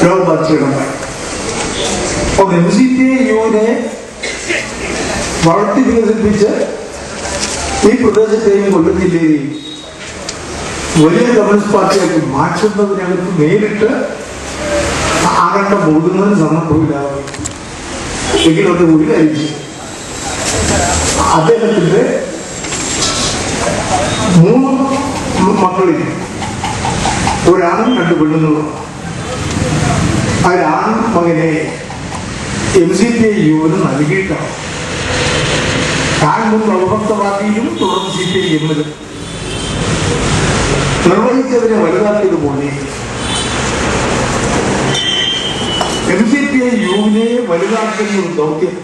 രോഗബാധിതരുണ്ടായി. അപ്പോൾ MCPA-യുവിനെ വളർത്തി വികസിപ്പിച്ച് ഈ പ്രദേശത്തെയും കൊല്ലം ജില്ലയിലെയും വലിയ കമ്മ്യൂണിസ്റ്റ് പാർട്ടിയാക്കി മാറ്റുന്നതിനകത്ത് നേരിട്ട് ആകേണ്ട ബോധങ്ങളും സന്ദർഭമില്ലാതെ എങ്കിലൊക്കെ ഒരു കാര്യം അദ്ദേഹത്തിന്റെ 3 മക്കളിൽ ഒരാണും 2 പെണ്ണുങ്ങളും. ഒരാൺ മകനെ MCPA-യുവിന് നൽകിയിട്ടാണ് താൻ മുൻ അവിഭക്ത പാർട്ടിയിലും തുടർന്ന് CPI-എമ്മിലും നിർവഹിച്ചതിനെ വലുതാക്കിയതുപോലെ MCPA-യുവിനെ വലുതാക്കുന്ന ഒരു ദൗത്യം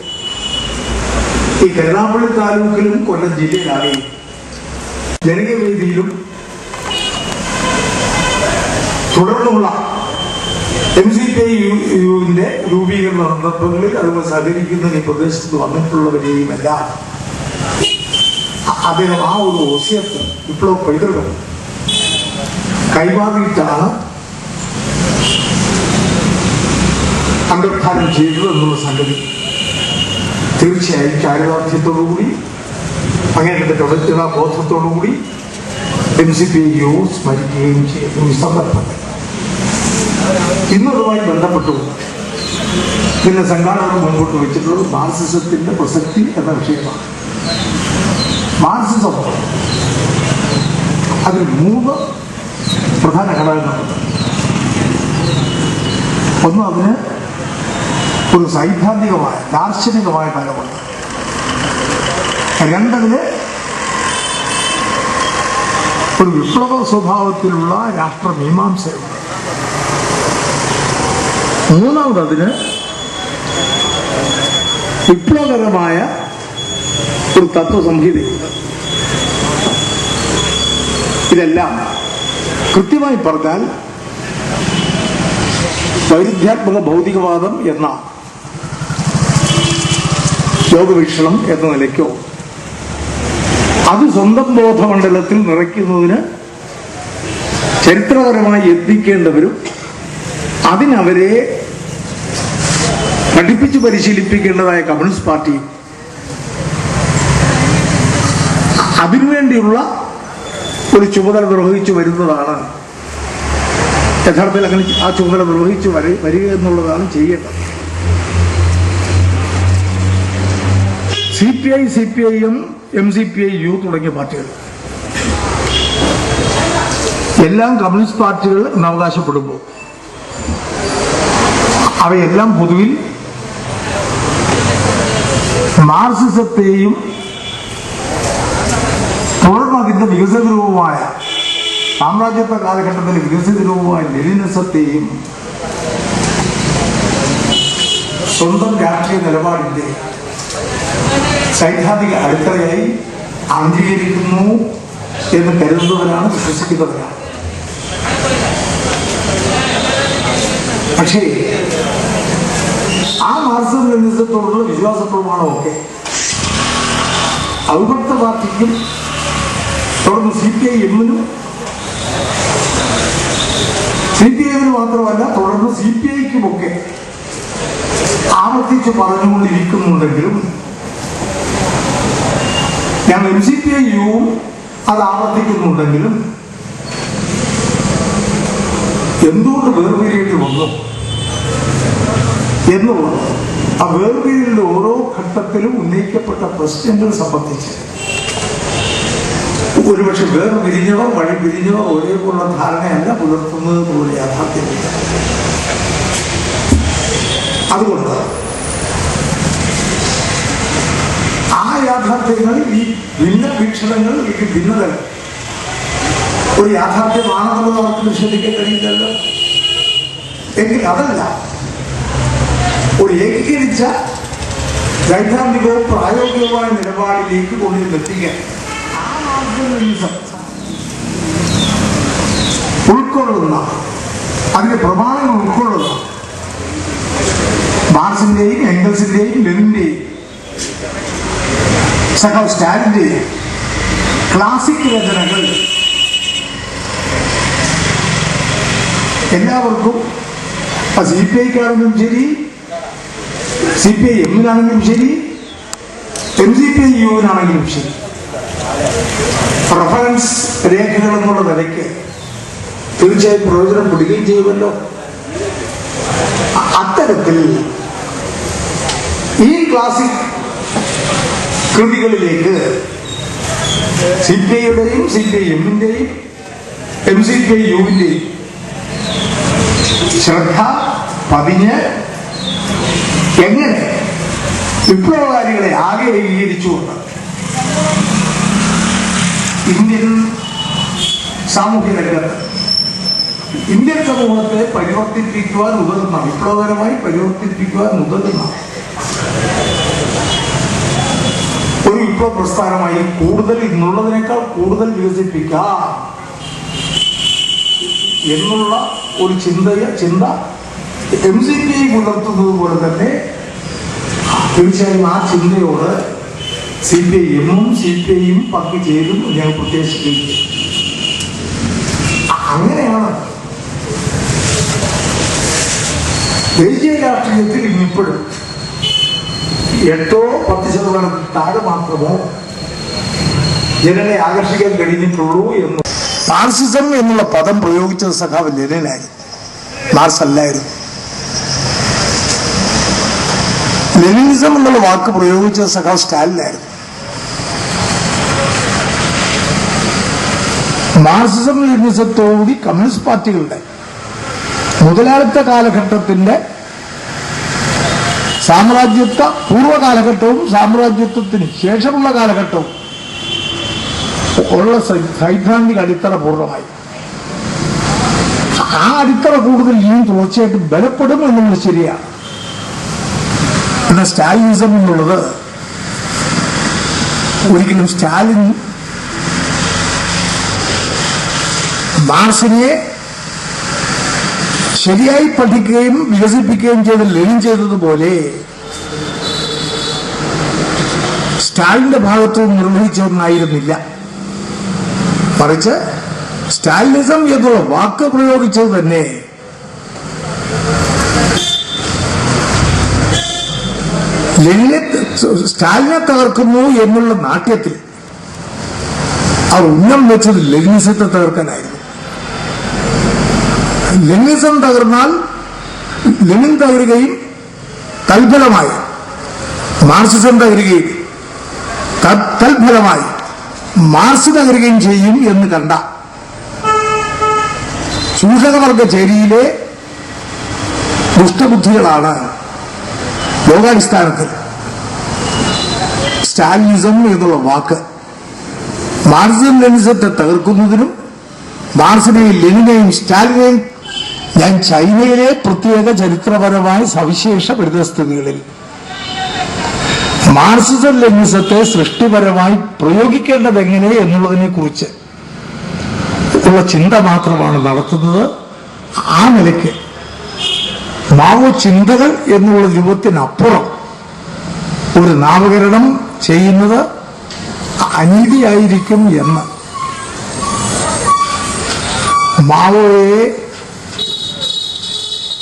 ഈ കരുനാഗപ്പള്ളി താലൂക്കിലും കൊല്ലം ജില്ലയിലാകെയും ജനകീയവേദിയിലും തുടർന്നുള്ള MCPA-യുവിന്റെ രൂപീകരണ സന്ദർഭങ്ങളിൽ അതുപോലെ സഹകരിക്കുന്ന ഈ പ്രദേശത്ത് വന്നിട്ടുള്ളവരെയും എല്ലാം അദ്ദേഹം ആ ഒരു വസിയത്ത് വിപ്ലവ പൈതൃകം കൈമാറിയിട്ടാണ് അന്തർധാനം ചെയ്തത് എന്നുള്ള സംഗതി തീർച്ചയായും ചാരിതാർത്ഥ്യത്തോടുകൂടി അങ്ങനത്തെ തുടർച്ചയാ ബോധത്തോടുകൂടി MCPA-യു സ്മരിക്കുകയും ചെയ്യുന്നു. ഈ സന്ദർഭത്തിൽ ഇന്നതുമായി ബന്ധപ്പെട്ടു പിന്നെ സംഘാടകർ മുൻപോട്ട് വെച്ചിട്ടുള്ളത് മാർക്സിസത്തിന്റെ പ്രസക്തി എന്ന വിഷയമാണ്. മാർക്സിസം അതിൽ 3 പ്രധാന ഘടകങ്ങളുണ്ട്. ഒന്ന്, അതിന് ഒരു സൈദ്ധാന്തികമായ ദാർശനികമായ തലമുണ്ട്. 2, അതിന് ഒരു വിപ്ലവ സ്വഭാവത്തിലുള്ള രാഷ്ട്രമീമാംസയുണ്ട്. 3, അതിന് വിപ്ലവകരമായ ഒരു തത്വസംഹിതയുണ്ട്. ഇതെല്ലാം കൃത്യമായി പറഞ്ഞാൽ വൈരുദ്ധ്യാത്മക ഭൗതികവാദം എന്ന യോഗവീക്ഷണം എന്ന നിലയ്ക്കോ അത് സ്വന്തം ബോധമണ്ഡലത്തിൽ നിറയ്ക്കുന്നതിന് ചരിത്രപരമായി എത്തിക്കേണ്ടവരും അതിനവരെ പഠിപ്പിച്ചു പരിശീലിപ്പിക്കേണ്ടതായ കമ്മ്യൂണിസ്റ്റ് പാർട്ടി അതിനുവേണ്ടിയുള്ള ഒരു ചുമതല നിർവഹിച്ചു വരുന്നതാണ്. യഥാർത്ഥത്തിൽ അങ്ങനെ ആ ചുമതല നിർവഹിച്ചു വരിക എന്നുള്ളതാണ് ചെയ്യേണ്ടത്. CPI, CPI-എം, MCPA-യു തുടങ്ങിയ പാർട്ടികൾ എല്ലാം കമ്മ്യൂണിസ്റ്റ് പാർട്ടികൾ എന്ന് അവകാശപ്പെടുമ്പോൾ അവയെല്ലാം പൊതുവിൽ മാർക്സിസത്തെയും തുടർന്ന് അതിന്റെ വികസിത രൂപമായ സാമ്രാജ്യത്വ കാലഘട്ടത്തിലെ വികസിത രൂപമായ ലെനിനിസത്തെയും സ്വന്തം രാഷ്ട്രീയ നിലപാടിന്റെ സൈദ്ധാന്തിക അടിത്തറയായി അംഗീകരിക്കുന്നു എന്ന് കരുതുന്നവരാണ്, വിശ്വസിക്കുന്നവരാണ്. പക്ഷേ ആ മാർക്സിസം ലെനിനിസത്തോടുള്ള വിശ്വാസപ്രമാണമൊക്കെ അവിഭക്ത പാർട്ടിക്കും തുടർന്ന് CPI-എമ്മിനും CPI-ന് മാത്രമല്ല തുടർന്ന് CPI-ക്കുമൊക്കെ ആവർത്തിച്ച് പറഞ്ഞുകൊണ്ടിരിക്കുന്നുണ്ടെങ്കിലും ഞാൻ MCPA-യുവും അത് ആവർത്തിക്കുന്നുണ്ടെങ്കിലും എന്തുകൊണ്ട് വേർപിരിയേണ്ടി വന്നു എന്നുള്ളത് ആ വേർപിരിയലിന്റെ ഓരോ ഘട്ടത്തിലും ഉന്നയിക്കപ്പെട്ട പ്രശ്നങ്ങൾ സംബന്ധിച്ച് ഒരുപക്ഷെ വേർപിരിഞ്ഞവർ വഴി പിരിഞ്ഞവർ ഒരേപോലുള്ള ധാരണയല്ല പുലർത്തുന്നത് പോലെ യാഥാർത്ഥ്യമില്ല. അതുകൊണ്ട് ആ യാഥാർത്ഥ്യങ്ങൾ, ഈ ഭിന്ന വീക്ഷണങ്ങൾ, ഈ ഭിന്നതകൾ ഒരു യാഥാർത്ഥ്യമാണെന്നുള്ളത് അവർക്ക് നിഷേധിക്കാൻ കഴിയില്ലല്ലോ. എങ്കിൽ അതല്ല, ഒരു ഏകീകരിച്ച സൈദ്ധാന്തികവും പ്രായോഗികവുമായ നിലപാടിലേക്ക് കൊണ്ടുവന്നെത്തിക്കാൻ ഉൾക്കൊള്ളുന്ന, അതിന്റെ പ്രമാണങ്ങൾ ഉൾക്കൊള്ളുന്ന മാർക്സിന്റെയും എംഗൽസിന്റെയും ലെനിന്റെയും സഖാവ് സ്റ്റാലിന്റെയും ക്ലാസിക് രചനകൾ എല്ലാവർക്കും CPI-ക്കാണെങ്കിലും ശരി, CPI-എമ്മിനാണെങ്കിലും ശരി, MCPI-യുവിനാണെങ്കിലും ശരി, റഫറൻസ് രേഖകൾ എന്നുള്ള നിലയ്ക്ക് തീർച്ചയായും പ്രയോജനപ്പെടുകയും ചെയ്യുമല്ലോ. അത്തരത്തിൽ ഈ ക്ലാസിക് കൃതികളിലേക്ക് CPI-യുടെയും CPI-എമ്മിന്റെയും MCPI-യുവിന്റെയും ശ്രദ്ധ പതിഞ്ഞ് എങ്ങനെ വിപ്ലവകാരികളെ ആകെ ഏകീകരിച്ചുകൊണ്ട് ഇന്ത്യൻ സാമൂഹ്യ രംഗത്ത് ഇന്ത്യൻ സമൂഹത്തെ പരിവർത്തിപ്പിക്കുവാൻ ഉതകുന്ന, വിപ്ലവകരമായി പരിവർത്തിപ്പിക്കുവാൻ ഉതകുന്ന ഒരു വിപ്ലവ പ്രസ്ഥാനമായി കൂടുതൽ ഇന്നുള്ളതിനേക്കാൾ കൂടുതൽ വികസിപ്പിക്കാം എന്നുള്ള ഒരു ചിന്ത MCPI പുലർത്തുന്നത് പോലെ തന്നെ തീർച്ചയായും ആ ചിന്തയോട് CPI-എമ്മും CPI-യും പങ്കുചേരും ഞങ്ങൾ പ്രത്യേകിച്ചിരിക്കും. അങ്ങനെയാണ് ദേശീയ രാഷ്ട്രീയത്തിൽ ഇന്നിപ്പോഴും 8-10% താഴെ മാത്രമോ ജനങ്ങളെ ആകർഷിക്കാൻ കഴിഞ്ഞിട്ടുള്ളൂ എന്ന്. മാർക്സിസം എന്നുള്ള പദം പ്രയോഗിച്ചത് സഖാവ് ലെനിനായിരുന്നു, മാർക്സ് അല്ലായിരുന്നു. ലെനിനിസം എന്നുള്ള വാക്ക് പ്രയോഗിച്ചത് സഖാവ് സ്റ്റാലിനായിരുന്നു. മാർക്സിസം ലെനിനിസത്തോടുകൂടി കമ്മ്യൂണിസ്റ്റ് പാർട്ടികളുടെ മുതലാളിത്ത കാലഘട്ടത്തിന്റെ സാമ്രാജ്യത്വ പൂർവ്വകാലഘട്ടവും സാമ്രാജ്യത്വത്തിന് ശേഷമുള്ള കാലഘട്ടവും ഉള്ള സൈദ്ധാന്തിക അടിത്തറ പൂർണ്ണമായി. ആ അടിത്തറ കൂടുതൽ ഇനിയും തുടർച്ചയായിട്ട് ബലപ്പെടും എന്നുള്ളത് ശരിയാണ്. എന്നാൽ സ്റ്റാലിനിസം എന്നുള്ളത് ഒരിക്കലും സ്റ്റാലിൻ മാർക്സിനെ ശരിയായി പഠിക്കുകയും വികസിപ്പിക്കുകയും ചെയ്ത് ലെനിൻ ചെയ്തതുപോലെ സ്റ്റാലിന്റെ ഭാഗത്ത് നിർവഹിച്ചൊന്നായിരുന്നില്ല. മറിച്ച് സ്റ്റാലിനിസം എന്നുള്ള വാക്ക് പ്രയോഗിച്ചത് തന്നെ സ്റ്റാലിനെ തകർക്കുന്നു എന്നുള്ള നാട്യത്തിൽ അവർ ഉന്നം വെച്ചത് ലെനിനിസത്തെ തകർക്കാനായിരുന്നു. ലെനിനിസം തകർന്നാൽ ലെനിൻ തകരുകയും തൽഫലമായി മാർക്സിസം തകരുകയും തൽഫലമായി മാർക്സ് തകരുകയും ചെയ്യും എന്ന് കണ്ട ചൂഷകവർഗ ചേരിയിലെ ദുഷ്ടബുദ്ധികളാണ് ലോകാടിസ്ഥാനത്തിൽ സ്റ്റാലിനിസം എന്നുള്ള വാക്ക് മാർക്സിസം ലെനിനിസത്തെ തകർക്കുന്നതിനും മാർക്സിനെയും ലെനിനെയും സ്റ്റാലിനെയും ഞാൻ ചൈനയിലെ പ്രത്യേക ചരിത്രപരമായ സവിശേഷ പരിതസ്ഥിതികളിൽ മാർക്സിസം ലെനിനിസത്തെ സൃഷ്ടിപരമായി പ്രയോഗിക്കേണ്ടത് എങ്ങനെ എന്നുള്ളതിനെ കുറിച്ച് ഉള്ള ചിന്ത മാത്രമാണ് നടത്തുന്നത്. ആ നിലയ്ക്ക് മാവോ ചിന്തകൾ എന്നുള്ള രൂപത്തിനപ്പുറം ഒരു നാമകരണം ചെയ്യുന്നത് അനീതിയായിരിക്കും എന്ന് മാവോയെ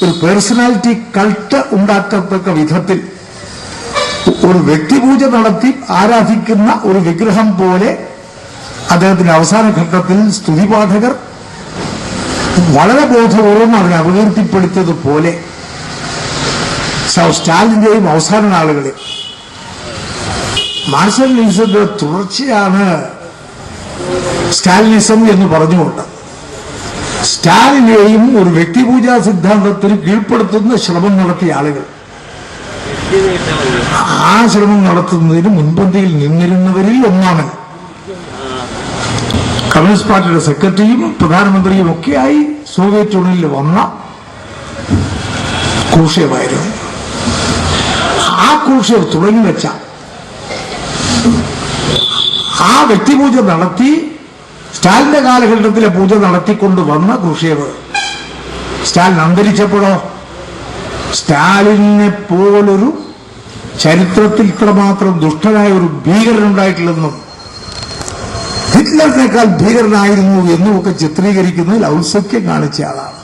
ഒരു പേഴ്സണാലിറ്റി കൾട്ട് ഉണ്ടാക്കത്തക്ക വിധത്തിൽ ഒരു വ്യക്തിപൂജ നടത്തി ആരാധിക്കുന്ന ഒരു വിഗ്രഹം പോലെ അദ്ദേഹത്തിന്റെ അവസാന ഘട്ടത്തിൽ സ്തുതിപാഠകർ വളരെ ബോധപൂർവം അതിനെ അപകീർത്തിപ്പെടുത്തിയതുപോലെ സ്റ്റാലിന്റെയും അവസാന നാളുകളിൽ മാർക്സിസം ലെനിനിസത്തിന്റെ തുടർച്ചയാണ് സ്റ്റാലിനിസം എന്ന് പറഞ്ഞുകൊണ്ട് സ്റ്റാലിനെയും ഒരു വ്യക്തിപൂജാ സിദ്ധാന്തത്തിന് കീഴ്പ്പെടുത്തുന്ന ശ്രമം നടത്തിയ ആളുകൾ ആ ശ്രമം നടത്തുന്നതിന് മുൻപന്തിയിൽ നിന്നിരുന്നവരിൽ ഒന്നാമൻ കമ്മ്യൂണിസ്റ്റ് പാർട്ടിയുടെ സെക്രട്ടറിയും പ്രധാനമന്ത്രിയും ഒക്കെയായി സോവിയറ്റ് യൂണിയനിൽ വന്ന ക്രൂഷ്യേവായിരുന്നു. ആ ക്രൂഷ്യേവ് തുടങ്ങി വെച്ച ആ വ്യക്തിപൂജ നടത്തി സ്റ്റാലിന്റെ കാലഘട്ടത്തിലെ പൂജ നടത്തിക്കൊണ്ടുവന്ന ക്രൂഷ്യേവ് സ്റ്റാലിൻ അന്തരിച്ചപ്പോഴോ സ്റ്റാലിനെ പോലൊരു ചരിത്രത്തിൽ ഇത്രമാത്രം ദുഷ്ടനായ ഒരു ഭീകരനുണ്ടായിട്ടില്ലെന്നും ഹിറ്റ്ലറിനേക്കാൾ ഭീകരനായിരുന്നു എന്നുമൊക്കെ ചിത്രീകരിക്കുന്നതിൽ ഔത്സുക്യം കാണിച്ച ആളാണ്.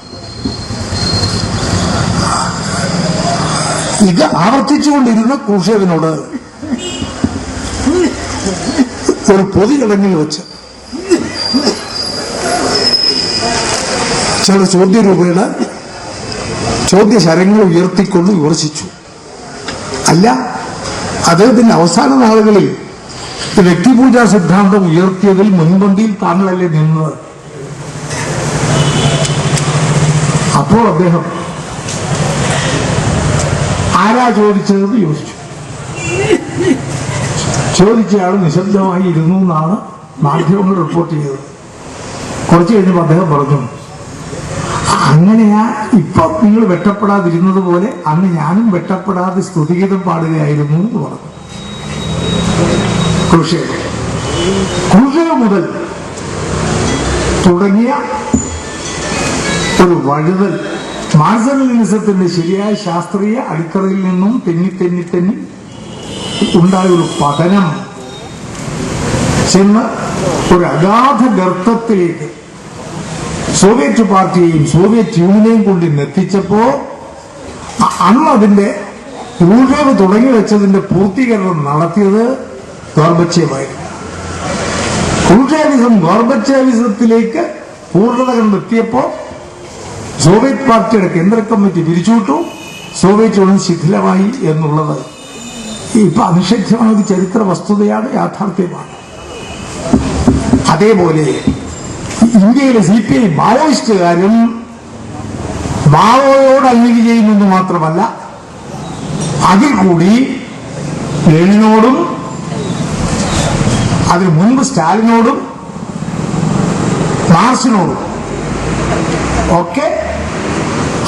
ഇത് ആവർത്തിച്ചുകൊണ്ടിരുന്ന ക്രൂഷേവിനോട് ഒരു പൊതുചടങ്ങിൽ വെച്ച് ചില ചോദ്യരൂപയുടെ ചോദ്യശരങ്ങൾ ഉയർത്തിക്കൊണ്ട് വിമർശിച്ചു. അല്ല, അദ്ദേഹത്തിന്റെ അവസാന നാളുകളിൽ വ്യക്തിപൂജാ സിദ്ധാന്തം ഉയർത്തിയതിൽ മുൻപന്തിയിൽ താങ്കളല്ലേ നിന്നത്? അപ്പോൾ അദ്ദേഹം ആരാ ചോദിച്ചതെന്ന് ചോദിച്ചു. ചോദിച്ചയാൾ നിശബ്ദമായി ഇരുന്നു എന്നാണ് മാധ്യമങ്ങൾ റിപ്പോർട്ട് ചെയ്തത്. കുറച്ച് കഴിഞ്ഞപ്പോൾ അദ്ദേഹം പറഞ്ഞു, അങ്ങനെയാ ഇപ്പൊ നിങ്ങൾ വെട്ടപ്പെടാതിരുന്നത് പോലെ അന്ന് ഞാനും വെട്ടപ്പെടാതെ സ്തുതിഗീതം പാടുകയായിരുന്നു എന്ന് പറഞ്ഞു. ക്രൂഷേവ് മുതൽ തുടങ്ങിയ ഒരു വഴുതൽ മാർക്സിസത്തിന്റെ ശരിയായ ശാസ്ത്രീയ അടിത്തറയിൽ നിന്നും തെന്നി ഉണ്ടായ ഒരു പതനം ചെന്ന് ഒരു അഗാധ ഗർത്തത്തിലേക്ക് സോവിയറ്റ് പാർട്ടിയെയും സോവിയറ്റ് യൂണിയനെയും കൊണ്ട് എത്തിച്ചപ്പോ അന്ന് അതിന്റെ ക്രൂഷേവ് തുടങ്ങി വെച്ചതിന്റെ പൂർത്തീകരണം നടത്തിയത് ഗോർബച്ചേവായിരുന്നു. ക്രൂഷേവിസം ഗോർബച്ചേവിസത്തിലേക്ക് പൂർണ്ണത കണ്ടെത്തിയപ്പോ സോവിയറ്റ് പാർട്ടിയുടെ കേന്ദ്ര കമ്മിറ്റി പിരിച്ചുവിട്ടു, സോവിയറ്റ് യൂണിയൻ ശിഥിലമായി എന്നുള്ളത് ഇപ്പൊ അനിഷേധ്യമായ ഒരു ചരിത്ര വസ്തുതയാണ്, യാഥാർത്ഥ്യമാണ്. അതേപോലെ ഇന്ത്യയിലെ CPI മാവോയിസ്റ്റുകാരും മാവോയോട് അന്വേഷി ചെയ്യുമെന്ന് മാത്രമല്ല, അതിൽ കൂടി ലെനിനോടും അതിനു മുൻപ് സ്റ്റാലിനോടും മാർക്സിനോടും ഒക്കെ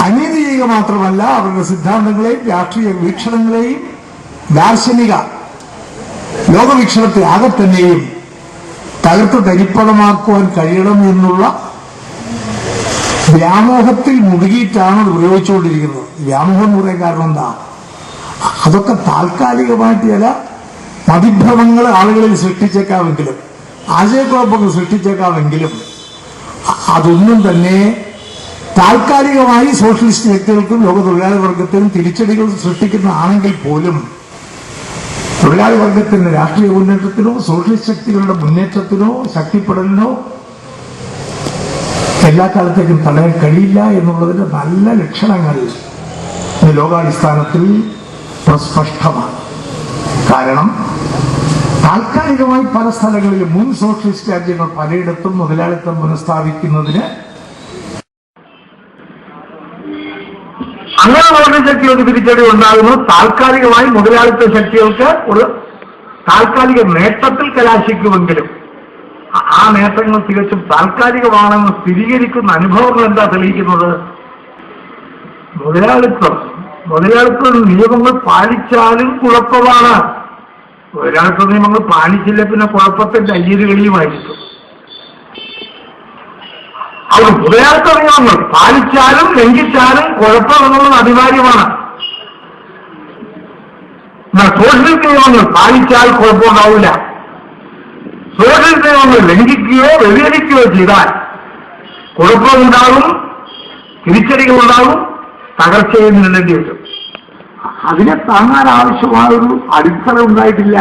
അനീതി ചെയ്യുക മാത്രമല്ല, അവരുടെ സിദ്ധാന്തങ്ങളെയും രാഷ്ട്രീയ വീക്ഷണങ്ങളെയും ദാർശനിക ലോകവീക്ഷണത്തെ ആകെ തന്നെയും തകർത്ത് തരിപ്പണമാക്കുവാൻ കഴിയണം എന്നുള്ള വ്യാമോഹത്തിൽ മുഴുകിയിട്ടാണ് അത് ഉപയോഗിച്ചുകൊണ്ടിരിക്കുന്നത്. വ്യാമോഹം എന്ന് പറയാൻ കാരണം എന്താ? അതൊക്കെ താൽക്കാലികമായിട്ട് ചില മതിഭ്രമങ്ങൾ ആളുകളിൽ സൃഷ്ടിച്ചേക്കാമെങ്കിലും ആശയക്കുഴപ്പങ്ങൾ സൃഷ്ടിച്ചേക്കാമെങ്കിലും അതൊന്നും തന്നെ താൽക്കാലികമായി സോഷ്യലിസ്റ്റ് വ്യക്തികൾക്കും ലോക തൊഴിലാളി വർഗത്തിനും തിരിച്ചടികൾ സൃഷ്ടിക്കുന്നതാണെങ്കിൽ പോലും തൊഴിലാളി വർഗത്തിന്റെ രാഷ്ട്രീയ മുന്നേറ്റത്തിനോ സോഷ്യലിസ്റ്റ് ശക്തികളുടെ മുന്നേറ്റത്തിനോ ശക്തിപ്പെടലിനോ എല്ലാ കാലത്തേക്കും തടയാൻ കഴിയില്ല എന്നുള്ളതിന്റെ നല്ല ലക്ഷണങ്ങൾ ലോകാടിസ്ഥാനത്തിൽ പ്രസ്പഷ്ടമാണ്. കാരണം താൽക്കാലികമായി പല സ്ഥലങ്ങളിലും മുൻ സോഷ്യലിസ്റ്റ് രാജ്യങ്ങൾ പലയിടത്തും മുതലാളിത്തം പുനഃസ്ഥാപിക്കുന്നതിന് അങ്ങനെ വളരെ ശക്തികൾക്ക് തിരിച്ചടി ഉണ്ടാകുന്നു. താൽക്കാലികമായി മുതലാളിത്ത ശക്തികൾക്ക് ഒരു താൽക്കാലിക നേട്ടത്തിൽ കലാശിക്കുമെങ്കിലും ആ നേട്ടങ്ങൾ തികച്ചും താൽക്കാലികമാണെന്ന് സ്ഥിരീകരിക്കുന്ന അനുഭവങ്ങൾ എന്താ തെളിയിക്കുന്നത്? മുതലാളിത്ത നിയമങ്ങൾ പാലിച്ചാലും കുഴപ്പമാണ്. മുതലാളിത്ത നിയമങ്ങൾ പാലിച്ചില്ല പിന്നെ കുഴപ്പത്തിന്റെ അയ്യരുകളിയുമായിരിക്കും. അവർ മുതലാളിത്ത നിയമങ്ങൾ പാലിച്ചാലും ലംഘിച്ചാലും കുഴപ്പമെന്നുള്ളത് അനിവാര്യമാണ്. എന്നാൽ സോഷ്യലിസ്റ്റ് നിയമങ്ങൾ പാലിച്ചാൽ കുഴപ്പമുണ്ടാവില്ല. സോഷ്യലിസ്റ്റ് നിയമങ്ങൾ ലംഘിക്കുകയോ വ്യതിചലിക്കുകയോ ചെയ്താൽ കുഴപ്പമുണ്ടാകും, തിരിച്ചടികളുണ്ടാകും, തകർച്ചയെ നേരിടേണ്ടി വരും. അതിനെ താങ്ങാൻ ആവശ്യമായ ഒരു അടിത്തറ ഉണ്ടായിട്ടില്ല.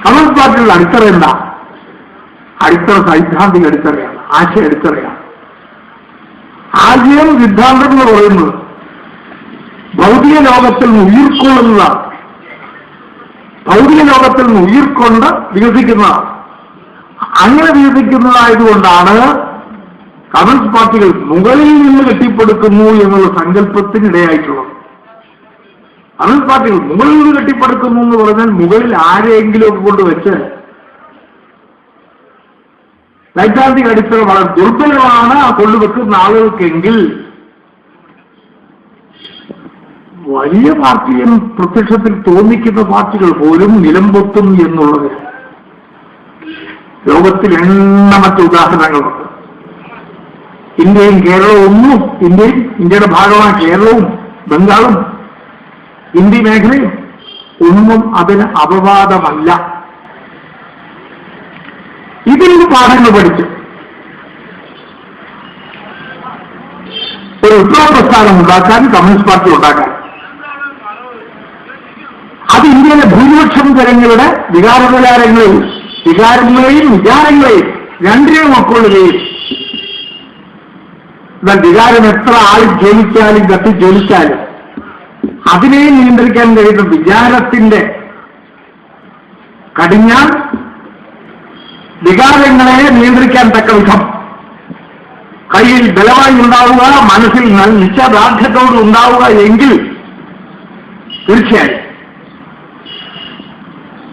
കമ്മ്യൂണിസ്റ്റ് പാർട്ടിയുടെ അടിത്തറ എന്താ? അടിത്തറ സൈദ്ധാന്തിക അടിത്തറയാണ്, ആശയ അടിത്തറയാണ്. ആശയം സിദ്ധാന്തം എന്ന് പറയുന്നത് ഭൗതിക ലോകത്തിൽ നിന്ന് ഉയിർക്കൊള്ളുന്നതാണ്. ഭൗതിക ലോകത്തിൽ നിന്ന് ഉയിർക്കൊണ്ട് വികസിക്കുന്നതാണ്. അങ്ങനെ വികസിക്കുന്നതായതുകൊണ്ടാണ് കമ്മ്യൂണിസ്റ്റ് പാർട്ടികൾ മുകളിൽ നിന്ന് കെട്ടിപ്പടുക്കുന്നു എന്നുള്ള സങ്കല്പത്തിനിടയായിട്ടുള്ളത്. കമ്മ്യൂണിസ്റ്റ് പാർട്ടികൾ മുകളിൽ നിന്ന് കെട്ടിപ്പടുക്കുന്നു എന്ന് പറഞ്ഞാൽ മുകളിൽ ആരെയെങ്കിലും ഒക്കെ കൊണ്ടുവച്ച് സൈദ്ധാന്തിക അടിത്തറ വളരെ ദുർബലമാണ് ആ കൊണ്ടുവെക്കുന്ന ആളുകൾക്കെങ്കിൽ വലിയ പാർട്ടിയും പ്രത്യക്ഷത്തിൽ തോന്നിക്കുന്ന പാർട്ടികൾ പോലും നിലംപൊത്തും എന്നുള്ളത് ലോകത്തിൽ എണ്ണമറ്റ ഉദാഹരണങ്ങളുണ്ട്. ഇന്ത്യയും കേരളവും ഒന്നും ഇന്ത്യയുടെ ഭാഗമായ കേരളവും ബംഗാളും ഹിന്ദി മേഖലയും ഒന്നും അതിന് അപവാദമല്ല. ഇതിൽ നിന്ന് പാഠങ്ങൾ പഠിച്ചു ഒരു വിപ്ലവ പ്രസ്ഥാനം ഉണ്ടാക്കാൻ, കമ്മ്യൂണിസ്റ്റ് പാർട്ടി ഉണ്ടാക്കാൻ അത് ഇന്ത്യയിലെ ഭൂരിപക്ഷം ജനങ്ങളുടെ വികാരങ്ങളെയും വിചാരങ്ങളെയും രണ്ടിനെയും ഉൾക്കൊള്ളുകയും, എന്നാൽ വികാരം എത്ര ആൾ ജ്വലിച്ചാലും കത്തിജ്വലിച്ചാലും അതിനെ നിയന്ത്രിക്കാൻ കഴിയുന്ന വിചാരത്തിന്റെ കടിഞ്ഞാൽ വികാരങ്ങളെ നിയന്ത്രിക്കാൻ തക്ക വിധം കയ്യിൽ ബലമായി ഉണ്ടാവുക, മനസ്സിൽ നിശ്ചയദാർഢ്യത്തോട് ഉണ്ടാവുക എങ്കിൽ തീർച്ചയായും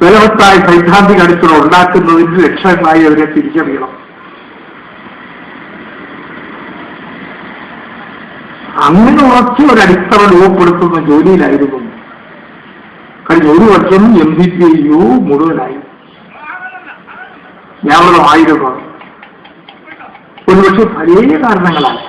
ബലവത്തായ സൈദ്ധാന്തിക അടിത്തറ ഉണ്ടാക്കുന്നതിന് ലക്ഷ്യമായി അവരെ തിരിച്ചറിയണം. അങ്ങനെ ഉറച്ച ഒരു അടിത്തറ രൂപപ്പെടുത്തുന്ന ജോലിയിലായിരുന്നു കഴിഞ്ഞ ഒരു വർഷം MCPU മുഴുവനായി വ്യാപകമായിരുന്നു. ഒരുപക്ഷെ പല കാരണങ്ങളാണ്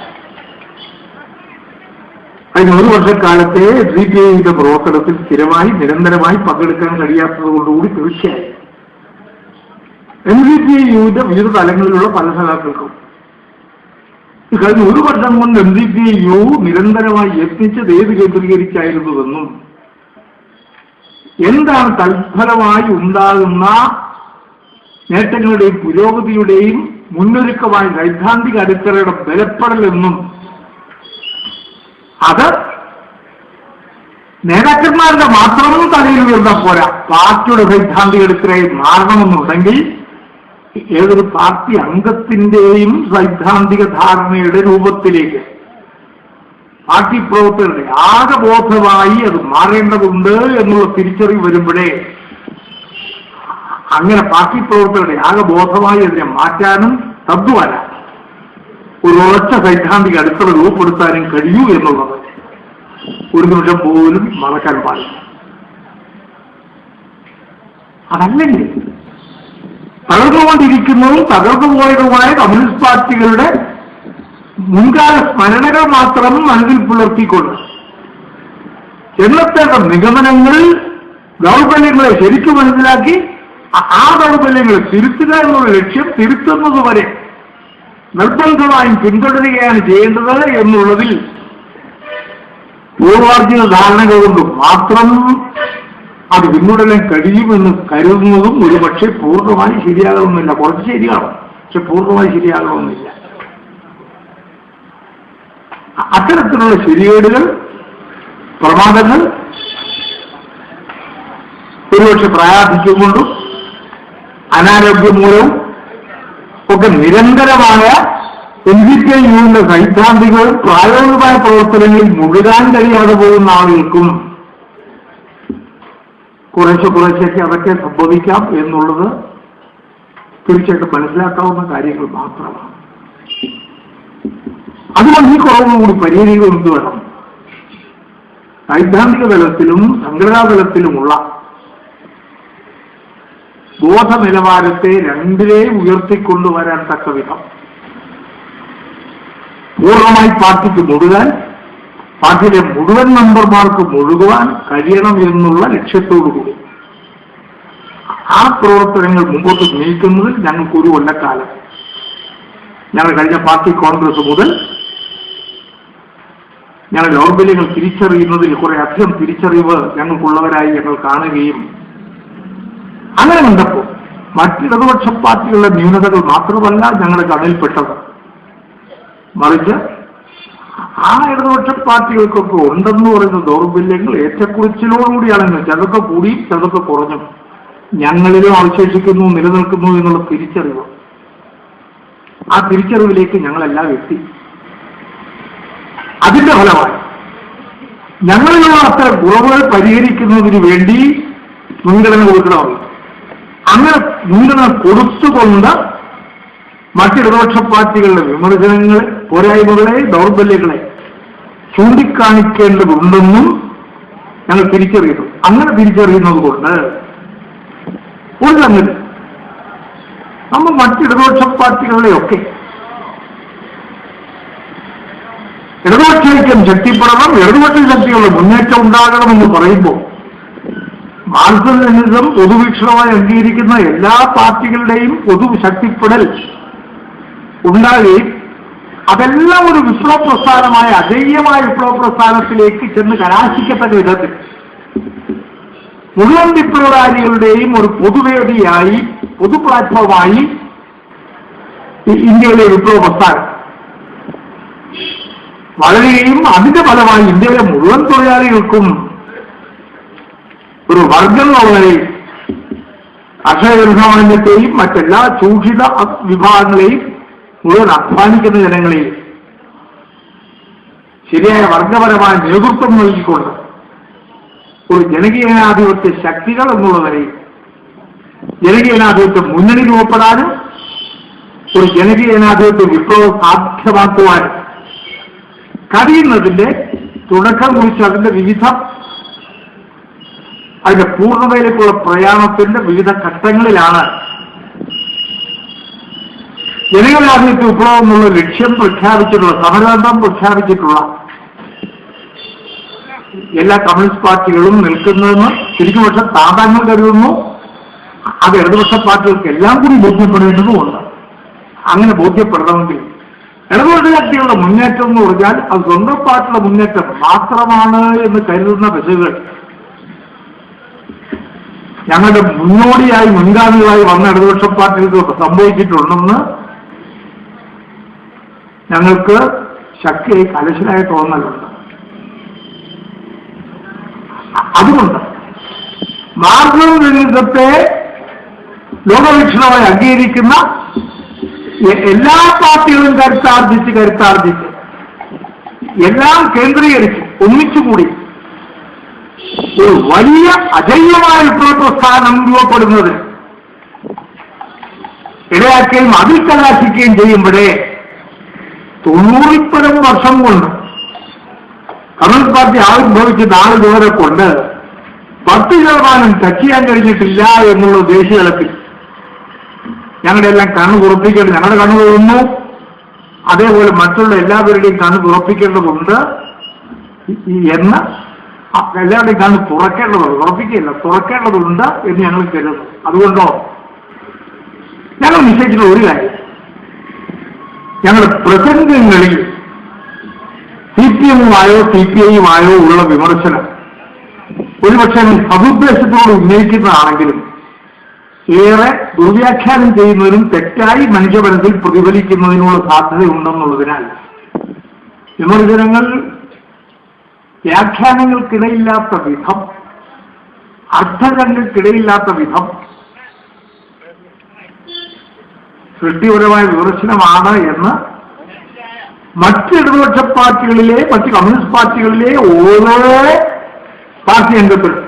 കഴിഞ്ഞ ഒരു വർഷക്കാലത്തെ MCPIയുടെ പ്രവർത്തനത്തിൽ സ്ഥിരമായി നിരന്തരമായി പങ്കെടുക്കാൻ കഴിയാത്തത് കൊണ്ടുകൂടി തീർച്ചയായും MCPIയുടെ വിവിധ തലങ്ങളിലുള്ള പല സഖാക്കൾക്കും കഴിഞ്ഞ ഒരു വർഷം കൊണ്ട് MCPIU നിരന്തരമായി യത്നിച്ചത് ഏത് കേന്ദ്രീകരിച്ചായിരുന്നുവെന്നും എന്താണ് തൽഫലമായി ഉണ്ടാകുന്ന നേട്ടങ്ങളുടെയും പുരോഗതിയുടെയും മുന്നൊരുക്കമായ സൈദ്ധാന്തിക അടിത്തറയുടെ ബലപ്പെടലെന്നും അത് നേതാക്കന്മാരുടെ മാത്രം തലയിൽ വീഴ്ന്ന പോരാ, പാർട്ടിയുടെ സൈദ്ധാന്തിക അടിത്തറയിൽ മാറണമെന്നുണ്ടെങ്കിൽ ഏതൊരു പാർട്ടി അംഗത്തിന്റെയും സൈദ്ധാന്തിക ധാരണയുടെ രൂപത്തിലേക്ക് പാർട്ടി പ്രവർത്തകരുടെ ആകബോധമായി അത് മാറേണ്ടതുണ്ട് എന്നുള്ള തിരിച്ചറിവ് വരുമ്പോഴേ അങ്ങനെ പാർട്ടി പ്രവർത്തകരുടെ ആകബോധമായി അതിനെ മാറ്റാനും തദ്വാര ഒരു ഉറച്ച സൈദ്ധാന്തിക അടിത്തറ രൂപപ്പെടുത്താനും കഴിയൂ എന്നുള്ളത് ഒരു നിമിഷം പോലും മറക്കാൻ പാടില്ല. അതല്ലെങ്കിൽ തകർന്നുകൊണ്ടിരിക്കുന്നതും തകർന്നുപോയതുമായ കമ്മ്യൂണിസ്റ്റ് പാർട്ടികളുടെ മുൻകാല സ്മരണകൾ മാത്രം മനസ്സിൽ പുലർത്തിക്കൊണ്ട് എന്നത്തെ നിഗമനങ്ങൾ ദൗർബല്യങ്ങളെ ശരിക്കും മനസ്സിലാക്കി ആ ദൗർബല്യങ്ങളെ തിരുത്തുക എന്നുള്ള ലക്ഷ്യം തിരുത്തുന്നതുവരെ നിർബന്ധമായും പിന്തുടരുകയാണ് ചെയ്യേണ്ടത് എന്നുള്ളതിൽ പൂർവാർജിത ധാരണകൾ കൊണ്ട് മാത്രം അത് പിന്തുടരാൻ കഴിയുമെന്ന് കരുതുന്നതും ഒരുപക്ഷെ പൂർണ്ണമായി ശരിയാകണമെന്നില്ല. കുറച്ച് ശരിയാകും, പക്ഷെ പൂർണ്ണമായി ശരിയാകണമെന്നില്ല. അത്തരത്തിലുള്ള ശരികേടുകൾ, പ്രമാദങ്ങൾ ഒരുപക്ഷെ പ്രായാധിക്യംകൊണ്ടും അനാരോഗ്യം മൂലവും ഒക്കെ നിരന്തരമായ MCPIയുടെ സൈദ്ധാന്തികൾ പ്രായോഗികമായ പ്രവർത്തനങ്ങളിൽ മുഴുകാൻ കഴിയാതെ പോകുന്ന ആളുകൾക്കും കുറേശ്ശേക്ക് അതൊക്കെ സംഭവിക്കാം എന്നുള്ളത് തീർച്ചയായിട്ടും മനസ്സിലാക്കാവുന്ന കാര്യങ്ങൾ മാത്രമാണ്. അതുകൊണ്ട് ഈ കുറവുകൂടി പരിഹരിക്കുക എന്ത് വേണം? സൈദ്ധാന്തിക തലത്തിലും സംഘടനാ തലത്തിലുമുള്ള ബോധ നിലവാരത്തെ രണ്ടിനെയും ഉയർത്തിക്കൊണ്ടുവരാൻ തക്ക വിധം പൂർണ്ണമായി പാർട്ടിക്ക് മുഴുകാൻ, പാർട്ടിയിലെ മുഴുവൻ മെമ്പർമാർക്ക് മുഴുകുവാൻ കഴിയണം എന്നുള്ള ലക്ഷ്യത്തോടുകൂടി ആ പ്രവർത്തനങ്ങൾ മുമ്പോട്ട് നീക്കുന്നതിൽ ഞങ്ങൾക്കൊരു കൊല്ലക്കാലം, ഞങ്ങൾ കഴിഞ്ഞ പാർട്ടി കോൺഗ്രസ് മുതൽ ഞങ്ങൾ ദൗർബല്യങ്ങൾ തിരിച്ചറിയുന്നതിൽ കുറെ അധികം തിരിച്ചറിവ് ഞങ്ങൾക്കുള്ളവരായി ഞങ്ങൾ കാണുകയും അങ്ങനെ കണ്ടപ്പോൾ മറ്റിടതുപക്ഷ പാർട്ടികളുടെ ന്യൂനതകൾ മാത്രമല്ല ഞങ്ങളുടെ കണ്ണിൽപ്പെട്ടത്, മറിച്ച് ആ ഇടതുപക്ഷ പാർട്ടികൾക്കൊക്കെ ഉണ്ടെന്ന് പറയുന്ന ദൗർബല്യങ്ങൾ ഏറ്റക്കുറിച്ചിലോടുകൂടിയാണെന്ന് ചിലതൊക്കെ കൂടി ചിലതൊക്കെ കുറഞ്ഞു ഞങ്ങളിലും അവശേഷിക്കുന്നു, നിലനിൽക്കുന്നു എന്നുള്ള തിരിച്ചറിവ്, ആ തിരിച്ചറിവിലേക്ക് ഞങ്ങളെല്ലാം എത്തി. അതിന്റെ ഫലമായി ഞങ്ങളിലുള്ള അത്തരം കുറവുകൾ പരിഹരിക്കുന്നതിന് വേണ്ടി മുൻഗണന കൊടുക്കണമെന്ന് അങ്ങനെ മുൻഗണന കൊടുത്തുകൊണ്ട് മറ്റിടതുപക്ഷ പാർട്ടികളുടെ വിമർശനങ്ങളെ, പോരായ്മകളെ, ദൗർബല്യങ്ങളെ ചൂണ്ടിക്കാണിക്കേണ്ടതുണ്ടെന്നും ഞങ്ങൾ തിരിച്ചറിയുന്നു. അങ്ങനെ തിരിച്ചറിയുന്നത് കൊണ്ട് ഒരു സംഗതി നമ്മൾ മറ്റിടതുപക്ഷ പാർട്ടികളുടെയൊക്കെ ഇടതുപക്ഷ ഐക്യം ശക്തിപ്പെടണം, ഇടതുപക്ഷ ശക്തികളുടെ മുന്നേറ്റം ഉണ്ടാകണമെന്ന് പറയുമ്പോൾ മാർക്സിസം പൊതുവീക്ഷണമായി അംഗീകരിക്കുന്ന എല്ലാ പാർട്ടികളുടെയും പൊതു ശക്തിപ്പെടൽ ഉണ്ടാകുകയും അതെല്ലാം ഒരു വിപ്ലവ പ്രസ്ഥാനമായ അജയ്യമായ വിപ്ലവ പ്രസ്ഥാനത്തിലേക്ക് ചെന്ന് കലാശിക്കത്തക്ക വിധത്തിൽ മുഴുവൻ വിപ്ലവകാരികളുടെയും ഒരു പൊതുവേദിയായി, പൊതു പ്ലാറ്റ്ഫോമായി ഇന്ത്യയിലെ വിപ്ലവ പ്രസ്ഥാനം വളരുകയും അതിന്റെ ഫലമായി ഇന്ത്യയിലെ മുഴുവൻ തൊഴിലാളികൾക്കും ഒരു വർഗം വളരെ അക്ഷരസമാന്യത്തെയും മറ്റെല്ലാ ചൂഷിത വിഭാഗങ്ങളെയും മുഴുവൻ അധ്വാനിക്കുന്ന ജനങ്ങളെയും ശരിയായ വർഗപരമായ നേതൃത്വം നൽകിക്കൊണ്ട് ഒരു ജനകീയനാധിപത്യ ശക്തികൾ എന്നുള്ളവരെ ജനകീയനാധിപത്യ മുന്നണി രൂപപ്പെടാനും ഒരു ജനകീയനാധിപത്യ വിപ്ലവം സാധ്യമാക്കുവാനും കഴിയുന്നതിന്റെ തുടക്കം കുറിച്ച് അതിന്റെ പൂർണ്ണതയിലേക്കുള്ള പ്രയാണത്തിന്റെ വിവിധ ഘട്ടങ്ങളിലാണ് ജനകീയാധിപത്യ വിപ്ലവം എന്നുള്ള ലക്ഷ്യം പ്രഖ്യാപിച്ചിട്ടുള്ള, സമരബന്ധം പ്രഖ്യാപിച്ചിട്ടുള്ള എല്ലാ കമ്മ്യൂണിസ്റ്റ് പാർട്ടികളും നിൽക്കുന്നതെന്ന് ശരിക്കും പക്ഷെ താതാങ്ങൾ കരുതുന്നു. അത് ഇടതുപക്ഷ പാർട്ടികൾക്ക് എല്ലാം കൂടി ബോധ്യപ്പെടേണ്ടതുമുണ്ട്. അങ്ങനെ ബോധ്യപ്പെടണമെങ്കിൽ ഇടതുപക്ഷ ശക്തികളുടെ മുന്നേറ്റം എന്ന് പറഞ്ഞാൽ അത് സ്വന്തം പാർട്ടിയുടെ മുന്നേറ്റം മാത്രമാണ് എന്ന് കരുതുന്ന ബസ്സുകൾ ഞങ്ങളുടെ മുന്നോടിയായി മുൻഗാമികളായി വന്ന ഇടതുപക്ഷ പാർട്ടികൾക്ക് സംഭവിച്ചിട്ടുണ്ടെന്ന് ഞങ്ങൾക്ക് ശക്തിയായി കലശലായ തോന്നലുണ്ട്. അതുകൊണ്ട് മാർക്സിസത്തെ ലോകവീക്ഷണമായി അംഗീകരിക്കുന്ന എല്ലാ പാർട്ടികളും കരുത്താർജിച്ച് എല്ലാം കേന്ദ്രീകരിച്ച് ഒന്നിച്ചുകൂടി ഒരു വലിയ അജയ്യമായ വിപ്ലവ പ്രസ്ഥാനം രൂപപ്പെടുന്നത് ഇടയാക്കുകയും അതിൽ കലാശിക്കുകയും ചെയ്യുമ്പോഴേ 90 വർഷം കൊണ്ട് കമ്മ്യൂണിസ്റ്റ് പാർട്ടി ആവിർഭവിച്ച നാളെ ദൂരെ കൊണ്ട് 10% ടച്ച് ചെയ്യാൻ കഴിഞ്ഞിട്ടില്ല എന്നുള്ള ദേശീയ തലത്തിൽ ഞങ്ങളുടെ എല്ലാം കണ്ണ് തുറപ്പിക്കേണ്ടത്, ഞങ്ങളുടെ കണ്ണ് തുറന്നു, അതേപോലെ മറ്റുള്ള എല്ലാവരുടെയും കണ്ണ് തുറപ്പിക്കേണ്ടതുണ്ട് എന്ന് എല്ലാവരുടെയും കണ്ണ് തുറക്കേണ്ടതുണ്ട് എന്ന് ഞങ്ങൾ കരുതുന്നു. അതുകൊണ്ടോ ഞങ്ങൾ നിശ്ചയിച്ചിട്ടുള്ള ഒരു കാര്യം, ഞങ്ങളുടെ പ്രസംഗങ്ങളിൽ CPM-ഉമായോ CPI-യുമായോ ഉള്ള വിമർശനം ഒരുപക്ഷെ സതുദ്ദേശത്തോട് ഉന്നയിക്കുന്നതാണെങ്കിലും ഏറെ ദുർവ്യാഖ്യാനം ചെയ്യുന്നതിനും തെറ്റായി മനുഷ്യമനത്തിൽ പ്രതിഫലിക്കുന്നതിനുള്ള സാധ്യതയുണ്ടെന്നുള്ളതിനാൽ വിമർശനങ്ങൾ വ്യാഖ്യാനങ്ങൾക്കിടയില്ലാത്ത വിധം, അർത്ഥങ്ങൾക്കിടയില്ലാത്ത വിധം സൃഷ്ടിപരമായ വിമർശനമാണ് എന്ന് മറ്റ് ഇടതുപക്ഷ പാർട്ടികളിലെ, മറ്റ് കമ്മ്യൂണിസ്റ്റ് പാർട്ടികളിലെ ഓരോ പാർട്ടി അംഗത്തിനും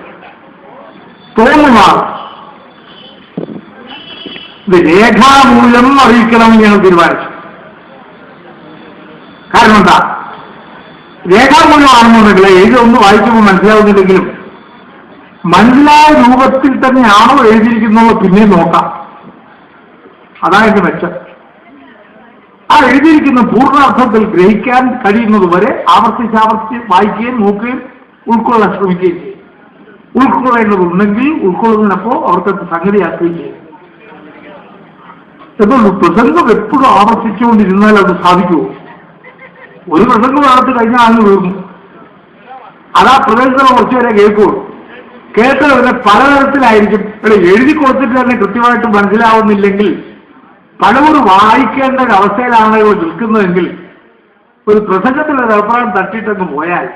തോന്നുമാണ്. ഇത് രേഖാമൂലം അറിയിക്കണമെന്ന് ഞങ്ങൾ തീരുമാനിച്ചു. കാരണം എന്താ, രേഖാമൂലമാണെന്നുണ്ടെങ്കിൽ എഴുതൊന്നും വായിക്കുമ്പോൾ മനസ്സിലാവുന്നില്ലെങ്കിലും മനസ്സിലായ രൂപത്തിൽ തന്നെയാണോ എഴുതിയിരിക്കുന്നത് പിന്നെ നോക്കാം. അതായത് മെച്ചം. ആ എഴുതിയിരിക്കുന്ന പൂർണ്ണാർത്ഥത്തിൽ ഗ്രഹിക്കാൻ കഴിയുന്നതുവരെ ആവർത്തിച്ച് വായിക്കുകയും നോക്കുകയും ഉൾക്കൊള്ളാൻ ശ്രമിക്കുകയും ചെയ്യും. ഉൾക്കൊള്ളേണ്ടതുണ്ടെങ്കിൽ ഉൾക്കൊള്ളുന്നതിനപ്പോൾ അവർക്ക് സംഗതിയാക്കുകയും ചെയ്യും. എന്തുകൊണ്ട് പ്രസംഗം എപ്പോഴും ആവർത്തിച്ചുകൊണ്ടിരുന്നാൽ അത് സാധിക്കുമോ? ഒരു പ്രസംഗം നടത്തി കഴിഞ്ഞാൽ അങ്ങ് വീർന്നു. അതാ പ്രദേശത്തുള്ള കുറച്ചുപേരെ കേൾക്കുള്ളൂ. കേട്ടത് പിന്നെ പലതരത്തിലായിരിക്കും. എഴുതി കൊടുത്തിട്ട് തന്നെ കൃത്യമായിട്ട് മനസ്സിലാവുന്നില്ലെങ്കിൽ പലവരും വായിക്കേണ്ട ഒരു അവസ്ഥയിലാണ് ഇവർ നിൽക്കുന്നതെങ്കിൽ ഒരു പ്രസംഗത്തിൽ ഒരു അഭിപ്രായം തട്ടിയിട്ടങ്ങ് പോയാൽ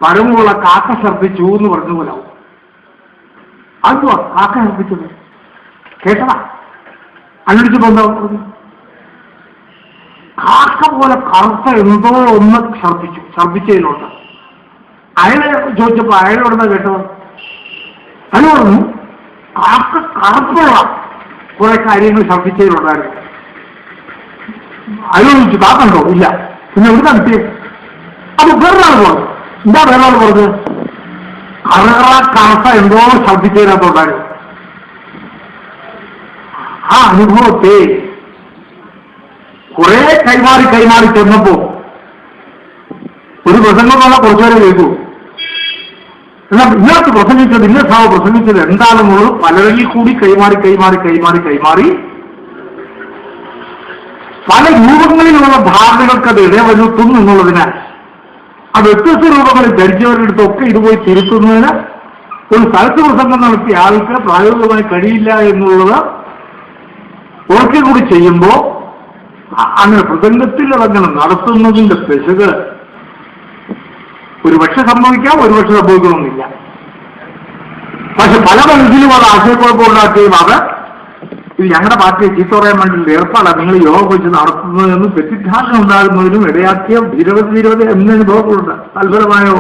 പഴമുള്ള കാക്ക ശർദ്ദിച്ചു എന്ന് പറഞ്ഞ പോലാവും. അതുവാ കാക്ക ശർദ്ദിച്ചത് കേട്ടതാ അന്വേഷിച്ചപ്പോ എന്താ പറഞ്ഞു? കാക്ക പോലെ കറുത്ത എന്തോ ഒന്ന് ഛർദ്ദിച്ചതിലോട്ട്. അയാളെ ചോദിച്ചപ്പോ അയാളോടെന്താ കേട്ടത്? അയാൾ പറഞ്ഞു കാക്ക കറുപ്പുള്ള കുറെ കാര്യങ്ങൾ ഛർദ്ദിച്ചതിലുണ്ടായിരുന്നു. അയാൾ ചോദിച്ചു കാക്കുണ്ടോ? ഇല്ല. പിന്നെ എവിടെ നടത്തിയത്? അപ്പൊ വേറൊരാൾ പറഞ്ഞു. എന്താ വേറൊരാൾ പറഞ്ഞത്? കറുത്ത എന്തോ ഛർദ്ദിച്ചതിനകത്തുണ്ടായിരുന്നു. ആ അനുഭവത്തെ കുറെ കൈമാറി ചെന്നപ്പോ ഒരു പ്രസംഗം വന്നാൽ കുറച്ചുപേരെ കേൾക്കൂ. എന്നാൽ ഇന്നത്തെ പ്രസംഗിച്ചത് ഇന്ന സാവ് പ്രസംഗിച്ചത് എന്താണെന്നുള്ളത് പലരിൽ കൂടി കൈമാറി പല രൂപങ്ങളിലുള്ള ധാരണകൾക്ക് അത് ഇടവരുത്തും എന്നുള്ളതിനാൽ ആ വ്യത്യസ്ത രൂപങ്ങളിൽ ധരിച്ചവരുടെ അടുത്തൊക്കെ ഇത് പോയി തിരുത്തുന്നതിന് ഒരു സ്ഥലത്ത് പ്രസംഗം നടത്തിയ ആൾക്ക് പ്രായോഗികമായി കഴിയില്ല എന്നുള്ളത് ഓർക്കെ കൂടി ചെയ്യുമ്പോൾ അങ്ങനെ പ്രസംഗത്തിൽ അതങ്ങനെ നടത്തുന്നതിന്റെ പെശക് ഒരുപക്ഷെ സംഭവിക്കാം, ഒരുപക്ഷെ സംഭവിക്കണമെന്നില്ല. പക്ഷെ പല മനസ്സിലും അത് ആശയക്കുഴപ്പമുണ്ടാക്കുകയും അത് ഇത് ഞങ്ങളുടെ പാർട്ടിയെ ചീത്ത പറയാൻ വേണ്ടി ഏർപ്പാടാണ് നിങ്ങൾ യോഗ വെച്ച് നടത്തുന്നതെന്ന് തെറ്റിദ്ധാരണ ഉണ്ടാകുന്നതിനും ഇടയാക്കിയ നിരവധി എന്നനുഭവങ്ങളുണ്ട്. അത്ഭുതമായോ?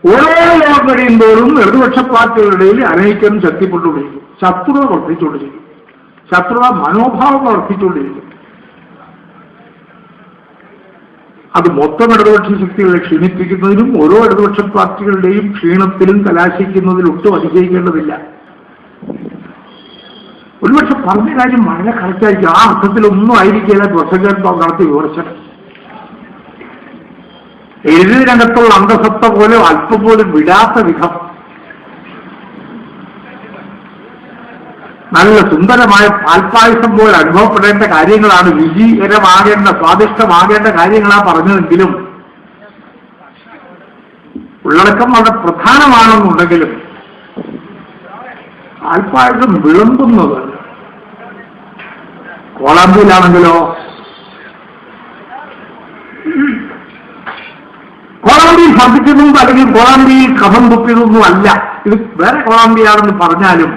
ഓരോ യോഗം കഴിയുമ്പോഴും ഇടതുപക്ഷ പാർട്ടികളുടെയിൽ അനൈക്യം ശക്തിപ്പെട്ടുകൊണ്ടിരിക്കും, ശത്രുത വർദ്ധിച്ചുകൊണ്ടിരിക്കും, ശത്രുത മനോഭാവം വർദ്ധിച്ചുകൊണ്ടിരിക്കും. അത് മൊത്തം ഇടതുപക്ഷ ശക്തികളെ ക്ഷീണിപ്പിക്കുന്നതിനും ഓരോ ഇടതുപക്ഷ പാർട്ടികളുടെയും ക്ഷീണത്തിലും കലാശിക്കുന്നതിലും ഒട്ടും അതിശയിക്കേണ്ടതില്ല. ഒരുപക്ഷെ പറഞ്ഞ കാര്യം വളരെ കറക്റ്റായിരിക്കും, ആ അർത്ഥത്തിലൊന്നും ആയിരിക്കില്ല പ്രസംഗം നടത്തി വിമർശനം. എഴുതി രംഗത്തുള്ള അന്തസത്ത പോലെ അല്പം പോലും വിടാത്ത വിധം നല്ല സുന്ദരമായ പാൽപ്പായസം പോലെ അനുഭവപ്പെടേണ്ട കാര്യങ്ങളാണ്, രുചികരമാകേണ്ട സ്വാദിഷ്ടമാകേണ്ട കാര്യങ്ങളാണ് പറഞ്ഞതെങ്കിലും ഉള്ളടക്കം വളരെ പ്രധാനമാണെന്നുണ്ടെങ്കിലും പാൽപ്പായസം വിളമ്പുന്നത് കോളാമ്പിയിലാണെങ്കിലോ കോളാമ്പിയിൽ ഛർദ്ദിക്കുന്നതും അല്ലെങ്കിൽ കോളാമ്പിയിൽ കഫം തുപ്പിയതൊന്നും അല്ല. ഇത് വേറെ കോളാമ്പിയാണെന്ന് പറഞ്ഞാലും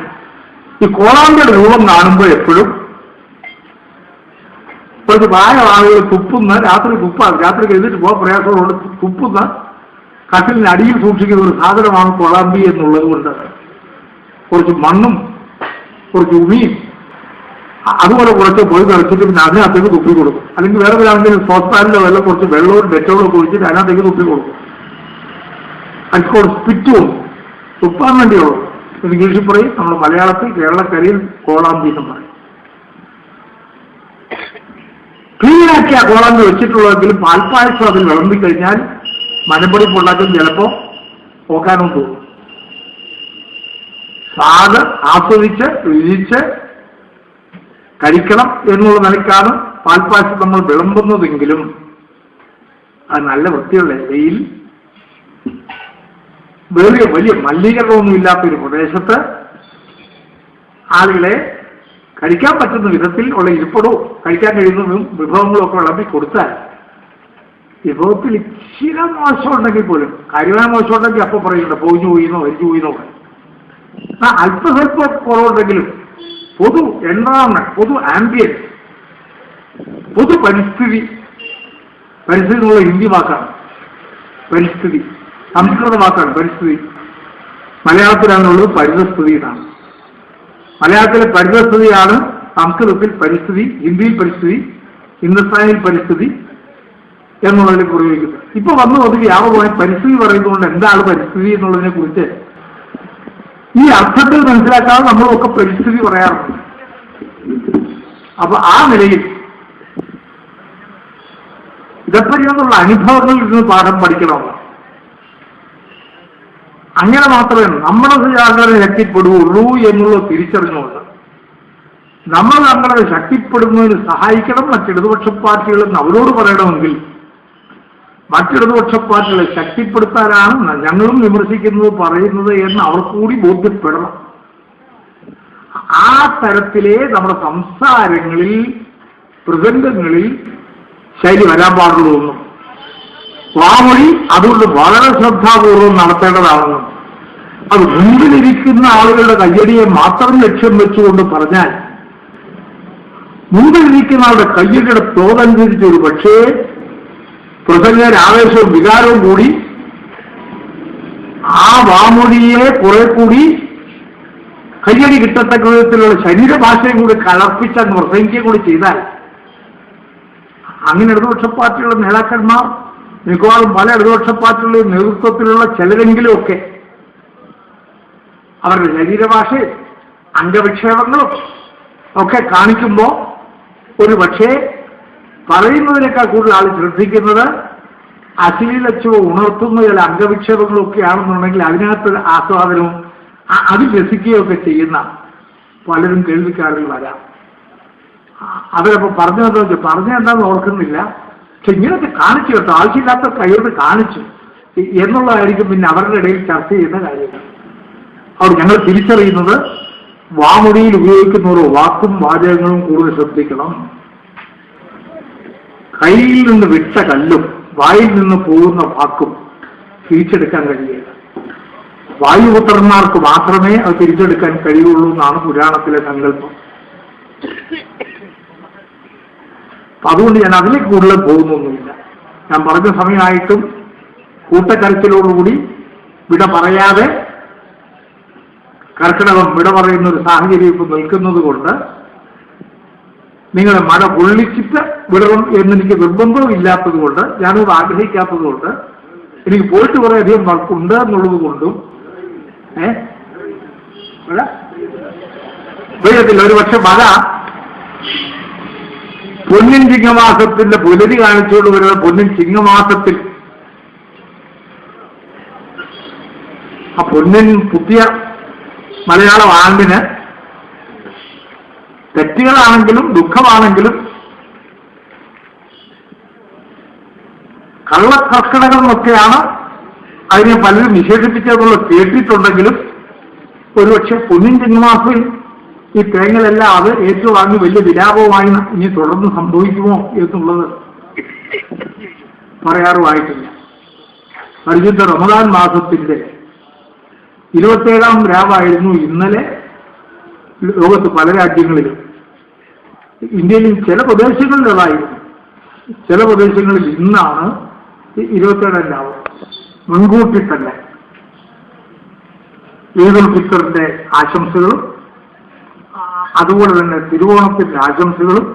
ഈ കോളാമ്പിയുടെ രൂപം കാണുമ്പോൾ എപ്പോഴും കുറച്ച് പ്രായ ആളുകൾ തുപ്പുന്ന, രാത്രി എഴുതിട്ട് പോകാൻ പ്രയാസമുണ്ട്, തുപ്പുന്ന കട്ടിലിന് അടിയിൽ സൂക്ഷിക്കുന്ന ഒരു സാധനമാണ് കോളാമ്പി എന്നുള്ളത് കൊണ്ട് കുറച്ച് മണ്ണും കുറച്ച് ഉമിയും അതുപോലെ കുറച്ച് പോയി കളിച്ചിട്ട് പിന്നെ അതിനകത്തേക്ക് തുപ്പി കൊടുക്കും. അല്ലെങ്കിൽ വേറെ ആണെങ്കിൽ സോസ്പാനിലോ വെള്ളം കുറച്ച് വെള്ളവും ഡെറ്റോളോ ഒഴിച്ചിട്ട് അതിനകത്തേക്ക് തുപ്പി കൊടുക്കും. അതിൽ കുറച്ച് സ്പിറ്റും തുപ്പാൻ വേണ്ടിയുള്ളൂ. ഇംഗ്ലീഷിൽ പറയും, നമ്മുടെ മലയാളത്തിൽ കേരളക്കരയിൽ കോളാമ്പി എന്ന് പറയും. ക്ലീനാക്കി ആ കോളാമ്പി വെച്ചിട്ടുള്ളതെങ്കിലും പാൽപ്പായസം അതിൽ വിളമ്പിക്കഴിഞ്ഞാൽ മനപ്പൊടിപ്പ് ഉണ്ടാക്കും, ചിലപ്പോൾ പോക്കാനും തോന്നും. സ്വാദ് ആസ്വദിച്ച് രുചിച്ച് കഴിക്കണം എന്നുള്ള നിലയ്ക്കാണ് പാൽപ്പായസം നമ്മൾ വിളമ്പുന്നതെങ്കിലും അത് നല്ല വൃത്തിയുള്ള ഇലയിൽ വലിയ മലിനീകരണമൊന്നും ഇല്ലാത്തൊരു പ്രദേശത്ത് ആളുകളെ കഴിക്കാൻ പറ്റുന്ന വിധത്തിൽ ഉള്ള ഇരിപ്പടവും കഴിക്കാൻ കഴിയുന്നതും വിഭവങ്ങളും ഒക്കെ വിളമ്പി കൊടുത്താൽ വിഭവത്തിൽ ഇച്ചിരി മോശം ഉണ്ടെങ്കിൽ പോലും, കാര്യമായ മോശം ഉണ്ടെങ്കിൽ അപ്പോൾ പറയുന്നുണ്ട് പൊഴിഞ്ഞു പോയിന്നോ വരിച്ചു പോയിന്നോ. അല്പസ്വല്പം കുറവുണ്ടെങ്കിലും പൊതു എൻവയോൺമെന്റ്, പൊതു ആംബിയൻസ്, പൊതു പരിസ്ഥിതി എന്നുള്ള ഹിന്ദി വാക്കാണ് പരിസ്ഥിതി, സംസ്കൃത വാക്കാണ് പരിസ്ഥിതി. മലയാളത്തിലാണുള്ളത് പരിതസ്ഥിതി എന്നാണ്. മലയാളത്തിലെ പരിതസ്ഥിതിയാണ് സംസ്കൃതത്തിൽ പരിസ്ഥിതി, ഹിന്ദിയിൽ പരിസ്ഥിതി, ഹിന്ദുസ്ഥാനിയിൽ പരിസ്ഥിതി എന്നുള്ളതിനെ പ്രയോഗിക്കുന്നത്. ഇപ്പൊ വന്നത് വ്യാപകമായി പരിസ്ഥിതി പറയുന്നതുകൊണ്ട് എന്താണ് പരിസ്ഥിതി എന്നുള്ളതിനെ കുറിച്ച് ഈ അർത്ഥത്തിൽ മനസ്സിലാക്കാതെ നമ്മളൊക്കെ പരിസ്ഥിതി പറയാറുണ്ട്. അപ്പൊ ആ നിലയിൽ ഇതപ്പറ്റിയുള്ള അനുഭവങ്ങളിൽ നിന്ന് പാഠം പഠിക്കണമെന്ന്. അങ്ങനെ മാത്രമേ നമ്മുടെ ജാഗ്രത ശക്തിപ്പെടുകയുള്ളൂ എന്നുള്ളത് തിരിച്ചറിഞ്ഞുകൊണ്ട് നമ്മൾ നമ്മളെ ശക്തിപ്പെടുന്നതിന് സഹായിക്കണം. മറ്റിടതുപക്ഷ പാർട്ടികളെന്ന് അവരോട് പറയണമെങ്കിൽ മറ്റിടതുപക്ഷ പാർട്ടികളെ ശക്തിപ്പെടുത്താനാണ് ഞങ്ങളും വിമർശിക്കുന്നത് പറയുന്നത് എന്ന് അവർക്ക് കൂടി ബോധ്യപ്പെടണം. ആ തരത്തിലേ നമ്മുടെ സംസാരങ്ങളിൽ പ്രസംഗങ്ങളിൽ ശൈലി വരാൻ പാടുള്ളൂ എന്നും വാമൊഴി അതുകൊണ്ട് വളരെ ശ്രദ്ധാപൂർവം നടത്തേണ്ടതാണെന്നും അത് മുമ്പിലിരിക്കുന്ന ആളുകളുടെ കയ്യടിയെ മാത്രം ലക്ഷ്യം വെച്ചുകൊണ്ട് പറഞ്ഞാൽ മുമ്പിലിരിക്കുന്ന ആളുടെ കയ്യടിയുടെ തോതനുസരിച്ച് ഒരു പക്ഷേ പ്രസംഗ ആവേശവും വികാരവും കൂടി ആ വാമൊഴിയെ കുറെ കൂടി കയ്യടി കിട്ടത്തക്ക വിധത്തിലുള്ള ശരീരഭാഷയും കൂടി കലർപ്പിച്ച പ്രസംഗിക്കുകയും കൂടി ചെയ്താൽ അങ്ങനെ ഇടതുപക്ഷ പാർട്ടികളുടെ നേതാക്കന്മാർ മിക്കവാറും പല ഇടതുപക്ഷ പാർട്ടികളുടെ നേതൃത്വത്തിലുള്ള ചിലരെങ്കിലും ഒക്കെ അവരുടെ ശരീരഭാഷയും അംഗവിക്ഷേപങ്ങളും ഒക്കെ കാണിക്കുമ്പോൾ ഒരു പക്ഷേ പറയുന്നതിനേക്കാൾ കൂടുതൽ ആൾ ശ്രദ്ധിക്കുന്നത് അശ്ലീലത്വ ഉണർത്തുന്ന ചില അംഗവിക്ഷേപങ്ങളൊക്കെയാണെന്നുണ്ടെങ്കിൽ അതിനകത്ത് ആസ്വാദനവും അതിൽ രസിക്കുകയൊക്കെ ചെയ്യുന്ന പലരും കേൾവിക്കാരിൽ വരാം. അവരപ്പോൾ പറഞ്ഞെന്താണെന്ന് ഓർക്കുന്നില്ല. പക്ഷെ ഇങ്ങനെയൊക്കെ കാണിച്ചു കേട്ടോ, ആവശ്യമില്ലാത്ത കൈകൊണ്ട് കാണിച്ചു എന്നുള്ളതായിരിക്കും പിന്നെ അവരുടെ ഇടയിൽ ചർച്ച ചെയ്യുന്ന കാര്യങ്ങൾ. അവിടെ ഞങ്ങൾ തിരിച്ചറിയുന്നത് വാമൊഴിയിൽ ഉപയോഗിക്കുന്ന ഓരോ വാക്കും വാചകങ്ങളും കൂടുതൽ ശ്രദ്ധിക്കണം. കയ്യിൽ നിന്ന് വിട്ട കല്ലും വായിൽ നിന്ന് പോകുന്ന വാക്കും തിരിച്ചെടുക്കാൻ കഴിയില്ല. വായുപുത്രന്മാർക്ക് മാത്രമേ അത് തിരിച്ചെടുക്കാൻ കഴിയുള്ളൂ എന്നാണ് പുരാണത്തിലെ സങ്കല്പം. അതുകൊണ്ട് ഞാൻ അതിലേക്ക് കൂടുതൽ പോകുന്നൊന്നുമില്ല. ഞാൻ പറഞ്ഞ സമയമായിട്ടും കൂട്ടക്കരച്ചിലോടുകൂടി വിട പറയാതെ കർക്കിടകം വിട പറയുന്ന ഒരു സാഹചര്യം ഇപ്പം നിൽക്കുന്നത് കൊണ്ട് നിങ്ങളെ മഴ പൊള്ളിച്ചിട്ട് വിടണം എന്നെനിക്ക് നിർബന്ധവും ഇല്ലാത്തത് കൊണ്ട്, ഞാനത് ആഗ്രഹിക്കാത്തത് കൊണ്ട്, എനിക്ക് പോയിട്ട് കുറേയധികം വർക്കുണ്ട് എന്നുള്ളത് കൊണ്ടും വീഴത്തില്ല. ഒരു പക്ഷെ മഴ പൊന്നിൻ ചിങ്ങമാസത്തിന്റെ പുലരി കാണിച്ചുകൊണ്ട് വരുന്ന പൊന്നിൻ ചിങ്ങമാസത്തിൽ ആ പൊന്നിൻ പുതിയ മലയാളം ആണ്ടിന് തെറ്റുകളാണെങ്കിലും ദുഃഖമാണെങ്കിലും കള്ളക്കർക്കിടകം എന്നൊക്കെയാണ് അതിനെ പലരും വിശേഷിപ്പിച്ചതെന്നുള്ള കേട്ടിട്ടുണ്ടെങ്കിലും ഒരുപക്ഷെ പൊന്നിൻ ചിങ്ങമാസത്തിൽ ഈ തേങ്ങലെല്ലാം അത് ഏറ്റുവാങ്ങി വലിയ വിലാപവുമായി ഇനി തുടർന്ന് സംഭവിക്കുമോ എന്നുള്ളത് പറയാറുമായിട്ടില്ല. പരിശുദ്ധ റമദാൻ മാസത്തിന്റെ 27ാം രാവായിരുന്നു ഇന്നലെ ലോകത്ത് പല രാജ്യങ്ങളിലും. ഇന്ത്യയിലും ചില പ്രദേശങ്ങളിലുള്ളതായിരുന്നു. ചില പ്രദേശങ്ങളിൽ ഇന്നാണ് 27ാം രാവ്. മുൻകൂട്ടി തന്നെ ഈദുൽ ഫിത്തറിന്റെ ആശംസകളും അതുപോലെ തന്നെ തിരുവോണത്തിന്റെ ആശംസകളും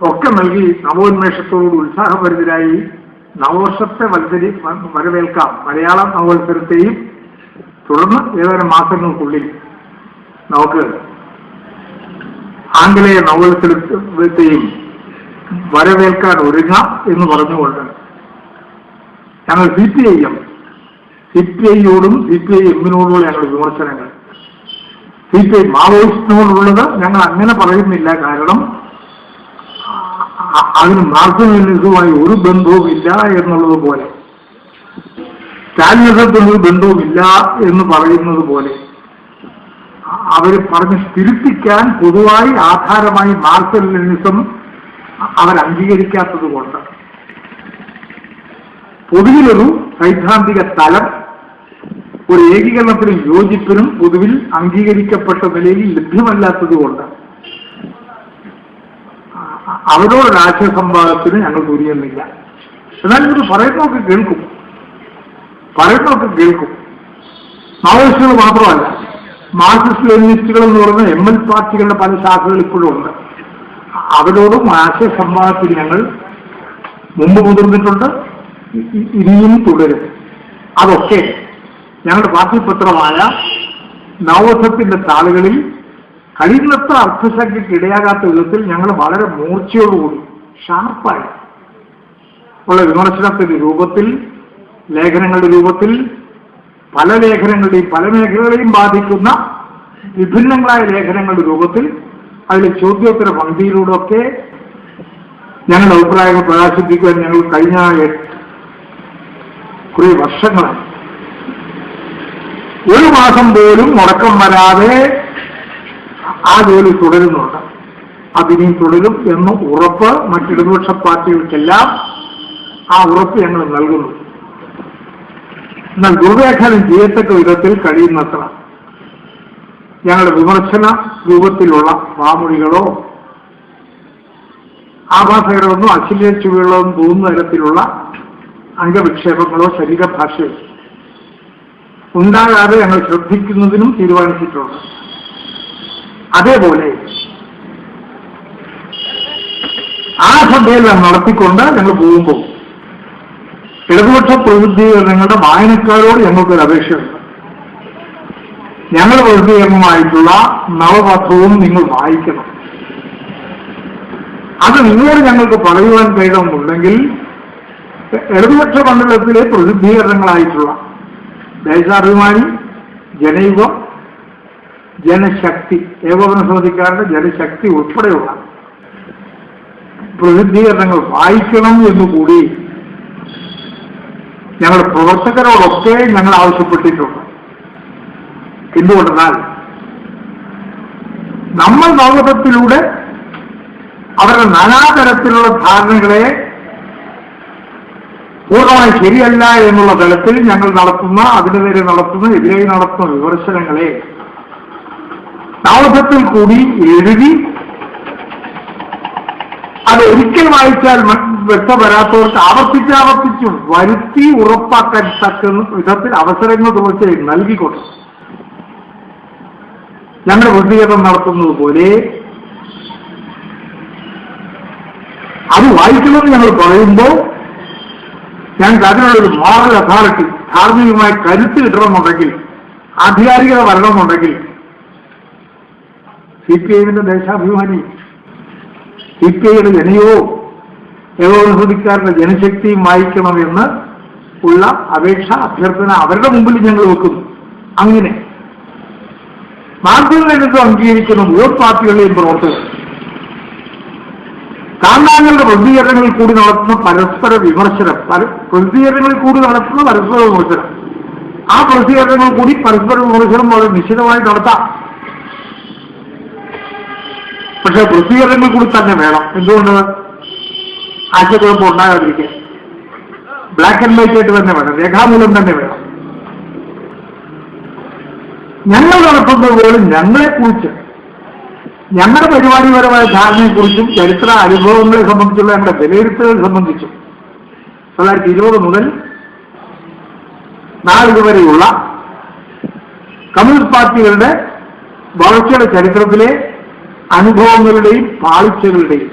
ഒക്കെ നൽകി നവോന്മേഷത്തോട് ഉത്സാഹഭരിതരായി നവവർഷത്തെ വരവേൽക്കാം. മലയാളം നവവത്സരത്തെയും തുടർന്ന് ഏതാനും മാസങ്ങൾക്കുള്ളിൽ നമുക്ക് ആംഗലേയ നവവത്സരത്തെയും വരവേൽക്കാൻ ഒരുങ്ങാം എന്ന് പറഞ്ഞുകൊണ്ട് ഞങ്ങൾ CPI-യോടും CPI-എമ്മിനോടുള്ള ഞങ്ങളുടെ വിമർശനങ്ങൾ, CPI മാവോയിസ്റ്റിനോടുള്ളത് ഞങ്ങൾ അങ്ങനെ പറയുന്നില്ല. കാരണം അതിന് മാർക്സിസവുമായി ഒരു ബന്ധവുമില്ല എന്നുള്ളത് പോലെ, സ്റ്റാലിനിസത്തിനൊരു ബന്ധവുമില്ല എന്ന് പറയുന്നത് പോലെ അവർ പറഞ്ഞ് സ്ഥിരിപ്പിക്കാൻ പൊതുവായി ആധാരമായി മാർക്സിസം അവർ അംഗീകരിക്കാത്തത് കൊണ്ട് പൊതുവിലൊരു സൈദ്ധാന്തിക തലം ഒരു ഏകീകരണത്തിനും യോജിപ്പിനും പൊതുവിൽ അംഗീകരിക്കപ്പെട്ട നിലയിൽ ലഭ്യമല്ലാത്തത് കൊണ്ട് അവരോട് ആശയസംവാദത്തിന് ഞങ്ങൾ തുനിയുന്നില്ല. എന്നാൽ ഇവർ പറയുന്നതൊക്കെ കേൾക്കും. മാവോയിസ്റ്റുകൾ മാത്രമല്ല, മാർക്സിസ്റ്റ് ലെനിനിസ്റ്റുകൾ എന്ന് പറയുന്ന ML പാർട്ടികളുടെ പല ശാഖകൾ ഇപ്പോഴും ഉണ്ട്. അവരോടും ആശയസംവാദത്തിന് ഞങ്ങൾ മുമ്പ് മുതിർന്നിട്ടുണ്ട്, ഇനിയും തുടരും. അതൊക്കെ ഞങ്ങളുടെ പാർട്ടി പത്രമായ നവവർഷത്തിന്റെ താളുകളിൽ കഴിയുന്നത്ര അർത്ഥശക്തിക്ക് ഇടയാകാത്ത വിധത്തിൽ ഞങ്ങൾ വളരെ മൂർച്ചയോടുകൂടി ഷാർപ്പായി ഉള്ള വിമർശനത്തിന്റെ രൂപത്തിൽ, ലേഖനങ്ങളുടെ രൂപത്തിൽ, പല ലേഖനങ്ങളുടെയും പല മേഖലകളെയും ബാധിക്കുന്ന വിഭിന്നങ്ങളായ ലേഖനങ്ങളുടെ രൂപത്തിൽ അതിലെ ചോദ്യോത്തര പങ്ക്തിയിലൂടെയൊക്കെ ഞങ്ങളുടെ അഭിപ്രായങ്ങൾ പ്രകാശിപ്പിക്കുവാൻ ഞങ്ങൾ കഴിഞ്ഞ കുറേ വർഷങ്ങളായി ഒരു മാസം പോലും മുടക്കം വരാതെ ആ ജോലി തുടരുന്നുണ്ട്. അതിനെയും തുടരും എന്ന ഉറപ്പ് മറ്റിടതുപക്ഷ പാർട്ടികൾക്കെല്ലാം ആ ഉറപ്പ് ഞങ്ങൾ നൽകുന്നു. എന്നാൽ ദുർവ്യാഖ്യാനം ചെയ്യത്തക്ക വിധത്തിൽ കഴിയുന്നത്ര ഞങ്ങളുടെ വിമർശന രൂപത്തിലുള്ള വാമൊഴികളോ ആഭാസകരമെന്നോ അശ്ലീലച്ചുവകളെന്നും തോന്നുന്ന തരത്തിലുള്ള അംഗവിക്ഷേപങ്ങളോ ശരീരഭാഷയോ ഉണ്ടാകാതെ ഞങ്ങൾ ശ്രദ്ധിക്കുന്നതിനും തീരുമാനിച്ചിട്ടുണ്ട്. അതേപോലെ ആ ശ്രദ്ധയിൽ നടത്തിക്കൊണ്ട് ഞങ്ങൾ പോകുമ്പോൾ ഇടതുപക്ഷ പ്രസിദ്ധീകരണങ്ങളുടെ വായനക്കാരോട് ഞങ്ങൾക്കൊരു അപേക്ഷയുണ്ട്. ഞങ്ങളുടെ പ്രസിദ്ധീകരണമായിട്ടുള്ള നവപത്രവും നിങ്ങൾ വായിക്കണം. അത് നിങ്ങളോട് ഞങ്ങൾക്ക് പറയുവാൻ കഴിയുന്നുണ്ടെങ്കിൽ ഇടതുപക്ഷ മണ്ഡലത്തിലെ പ്രസിദ്ധീകരണങ്ങളായിട്ടുള്ള ദേശാഭിമാനി, ജനയുഗം, ജനശക്തി, ഏകോപന സമിതിക്കാരുടെ ജനശക്തി ഉൾപ്പെടെയുള്ള പ്രസിദ്ധീകരണങ്ങൾ വായിക്കണം എന്നുകൂടി ഞങ്ങളുടെ പ്രവർത്തകരോടൊക്കെ ഞങ്ങൾ ആവശ്യപ്പെട്ടിട്ടുണ്ട്. എന്തുകൊണ്ടെന്നാൽ നമ്മൾ നവമതത്തിലൂടെ അവരുടെ നാനാതരത്തിലുള്ള ധാരണകളെ പൂർണ്ണമായി ശരിയല്ല എന്നുള്ള തലത്തിൽ ഞങ്ങൾ നടത്തുന്ന, അതിനെതിരെ നടത്തുന്ന, എതിരായി നടത്തുന്ന വിമർശനങ്ങളെ നവമതത്തിൽ കൂടി എഴുതി അത് ഒരിക്കൽ വായിച്ചാൽ വ്യക്തവരാത്തവർക്ക് ആവർത്തിച്ചാവർത്തിച്ചു വരുത്തി ഉറപ്പാക്കാൻ തക്കുന്ന വിധത്തിൽ അവസരങ്ങൾ തീർച്ചയായും നൽകിക്കൊണ്ട് ഞങ്ങൾ പ്രസിദ്ധീകരണം നടത്തുന്നത് പോലെ അത് വായിക്കണമെന്ന് ഞങ്ങൾ പറയുമ്പോൾ ഞങ്ങൾക്ക് അതിനുള്ളൊരു മോറൽ അതോറിറ്റി, ധാർമ്മികമായ കരുത്ത് കിട്ടണമെന്നുണ്ടെങ്കിൽ, ആധികാരികത വരണമെന്നുണ്ടെങ്കിൽ CPIയുടെ ദേശാഭിമാനി, CPIയുടെ ജനയോ ഏകോപനസമിതിക്കാരുടെ ജനശക്തിയും വായിക്കണമെന്ന് ഉള്ള അപേക്ഷ, അഭ്യർത്ഥന അവരുടെ മുമ്പിൽ ഞങ്ങൾ വെക്കുന്നു. അങ്ങനെ മാധ്യമങ്ങളിലും അംഗീകരിക്കുന്ന വോട്ട് പാർട്ടികളെയും പ്രവർത്തകർ കാണ്ടാങ്ങളുടെ പ്രസിദ്ധീകരണങ്ങളിൽ കൂടി നടത്തുന്ന പരസ്പര വിമർശനം, പ്രസിദ്ധീകരണങ്ങളിൽ കൂടി നടത്തുന്ന പരസ്പര വിമർശനം, ആ പ്രസിദ്ധീകരണങ്ങൾ കൂടി പരസ്പര വിമർശനം വളരെ നിശ്ചിതമായി നടത്താം. പക്ഷെ പ്രസിദ്ധീകരണങ്ങൾ കൂടി തന്നെ വേണം. എന്തുകൊണ്ട്? ആശയക്കുഴപ്പം ഉണ്ടാകാതിരിക്കാൻ ബ്ലാക്ക് ആൻഡ് വൈറ്റ് ആയിട്ട് തന്നെ വേണം, രേഖാമൂലം തന്നെ വേണം. ഞങ്ങൾ നടത്തുന്നത് പോലെ ഞങ്ങളെക്കുറിച്ച്, ഞങ്ങളുടെ പരിപാടിപരമായ ധാരണയെക്കുറിച്ചും ചരിത്ര അനുഭവങ്ങളെ സംബന്ധിച്ചുള്ള ഞങ്ങളുടെ വിലയിരുത്തലുകൾ സംബന്ധിച്ചും 1920 മുതൽ നാളിതുവരെയുള്ള കമ്മ്യൂണിസ്റ്റ് പാർട്ടികളുടെ വളർച്ചയുടെ ചരിത്രത്തിലെ അനുഭവങ്ങളുടെയും പാളിച്ചകളുടെയും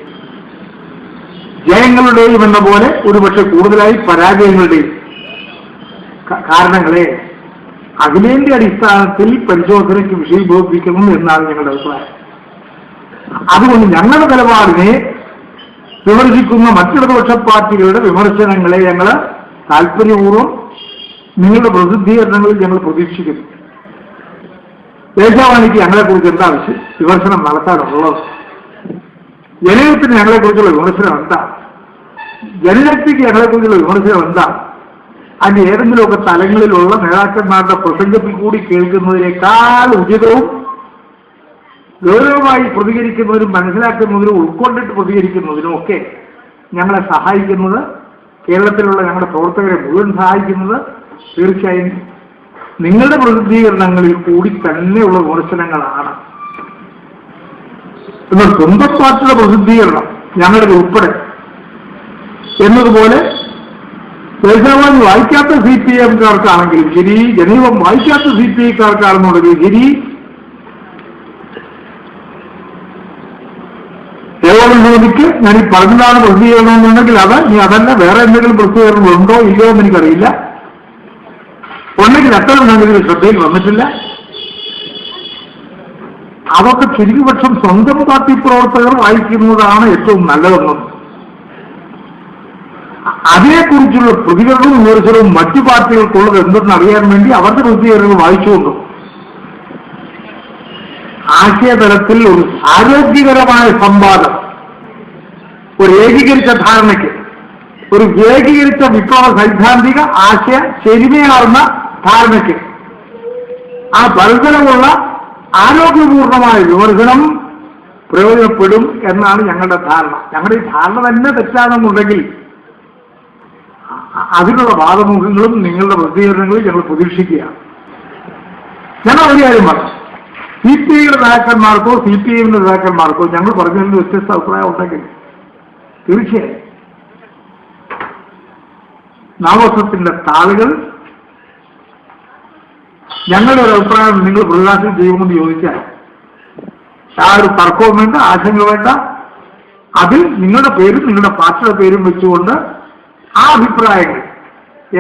ജയങ്ങളുടെയും എന്ന പോലെ ഒരുപക്ഷെ കൂടുതലായി പരാജയങ്ങളുടെയും കാരണങ്ങളെ അഖിലേന്ത്യാ അടിസ്ഥാനത്തിൽ പരിശോധനയ്ക്ക് വിഷയീഭവിപ്പിക്കണം എന്നാണ് ഞങ്ങളുടെ അഭിപ്രായം. അതുകൊണ്ട് ഞങ്ങളുടെ നിലപാടിനെ വിമർശിക്കുന്ന മറ്റിടതുപക്ഷ പാർട്ടികളുടെ വിമർശനങ്ങളെ ഞങ്ങൾ താല്പര്യപൂർവ്വം നിങ്ങളുടെ പ്രസിദ്ധീകരണങ്ങളിൽ ഞങ്ങൾ പ്രതീക്ഷിക്കുന്നു. ദേശാവാണിക്ക് ഞങ്ങളെക്കുറിച്ച് എന്താ വിമർശനം നടത്താനുള്ളത്? ജനങ്ങൾക്ക് ഞങ്ങളെക്കുറിച്ചുള്ള വിമർശനം എന്താ? ജനശക്തിക്ക് ഞങ്ങളെക്കുറിച്ചുള്ള വിമർശനം എന്താ? അതിന് ഏതെങ്കിലുമൊക്കെ തലങ്ങളിലുള്ള നേതാക്കന്മാരുടെ പ്രസംഗത്തിൽ കൂടി കേൾക്കുന്നതിനേക്കാൾ ഉചിതവും ഗൗരവമായി പ്രതികരിക്കുന്നതിനും മനസ്സിലാക്കുന്നതിനും ഉൾക്കൊണ്ടിട്ട് പ്രതികരിക്കുന്നതിനും ഒക്കെ ഞങ്ങളെ സഹായിക്കുന്നത്, കേരളത്തിലുള്ള ഞങ്ങളുടെ പ്രവർത്തകരെ മുഴുവൻ സഹായിക്കുന്നത് തീർച്ചയായും നിങ്ങളുടെ പ്രസിദ്ധീകരണങ്ങളിൽ കൂടി തന്നെയുള്ള വിമർശനങ്ങളാണ്. എന്നാൽ സ്വന്തം പാർട്ടിയുടെ പ്രസിദ്ധീകരണം ഞങ്ങളുടെ ഉൾപ്പെടെ എന്നതുപോലെ ദേശാഭിമാനി വായിക്കാത്ത CPIക്കാർക്കാണെങ്കിലും ശരി, ജനീവം വായിക്കാത്ത CPIക്കാർക്കാണെന്നുണ്ടെങ്കിൽ ശരി, ഏകോപനസമിതിക്ക് ഞാൻ ഈ പറഞ്ഞതാണ് പ്രസിദ്ധീകരണമെന്നുണ്ടെങ്കിൽ അതല്ല വേറെ എന്തെങ്കിലും പ്രസിദ്ധീകരണം ഉണ്ടോ ഇല്ലയോ എന്ന് എനിക്കറിയില്ല. ഉണ്ടെങ്കിൽ അത്തരം സംഗതികൾ ശ്രദ്ധയിൽ വന്നിട്ടില്ല. അതൊക്കെ ചുരുങ്ങിപക്ഷം സ്വന്തം പാർട്ടി പ്രവർത്തകർ വായിക്കുന്നതാണ് ഏറ്റവും നല്ലതെന്നും അതിനെക്കുറിച്ചുള്ള പ്രതികരണവും വിമർശനവും മറ്റു പാർട്ടികൾക്കുള്ളത് എന്തെന്ന് അറിയാൻ വേണ്ടി അവരുടെ പ്രസിദ്ധീകരണങ്ങൾ വായിച്ചുകൊണ്ടും ആശയതലത്തിൽ ഒരു ആരോഗ്യകരമായ സംവാദം, ഒരു ഏകീകരിച്ച ധാരണയ്ക്ക്, ഒരു ഏകീകരിച്ച വിപ്ലവ സൈദ്ധാന്തിക ആശയ ശരിമയാർന്ന ധാരണയ്ക്ക് ആ പരസ്പരമുള്ള ആരോഗ്യപൂർണമായ വിമർശനം പ്രയോജനപ്പെടും എന്നാണ് ഞങ്ങളുടെ ധാരണ. ഞങ്ങളുടെ ഈ ധാരണ തന്നെ തെറ്റാണെന്നുണ്ടെങ്കിൽ അതിനുള്ള വാദമുഖങ്ങളും നിങ്ങളുടെ പ്രസിദ്ധീകരണങ്ങളിൽ ഞങ്ങൾ പ്രതീക്ഷിക്കുകയാണ്. ഞങ്ങൾ ഒരു കാര്യം പറഞ്ഞു, CPIയുടെ നേതാക്കന്മാർക്കോ CPIയുടെ നേതാക്കന്മാർക്കോ ഞങ്ങൾ പറഞ്ഞതിന് വ്യത്യസ്ത അഭിപ്രായം ഉണ്ടെങ്കിൽ തീർച്ചയായും നവവർഷത്തിന്റെ താളുകൾ ഞങ്ങളുടെ ഒരു അഭിപ്രായം നിങ്ങൾ പ്രകാശനം ചെയ്യുമെന്ന് ചോദിച്ചാൽ ആ ഒരു തർക്കവും വേണ്ട, ആശങ്ക വേണ്ട. അതിൽ നിങ്ങളുടെ പേരും നിങ്ങളുടെ പാർട്ടിയുടെ പേരും വെച്ചുകൊണ്ട് ആ അഭിപ്രായങ്ങൾ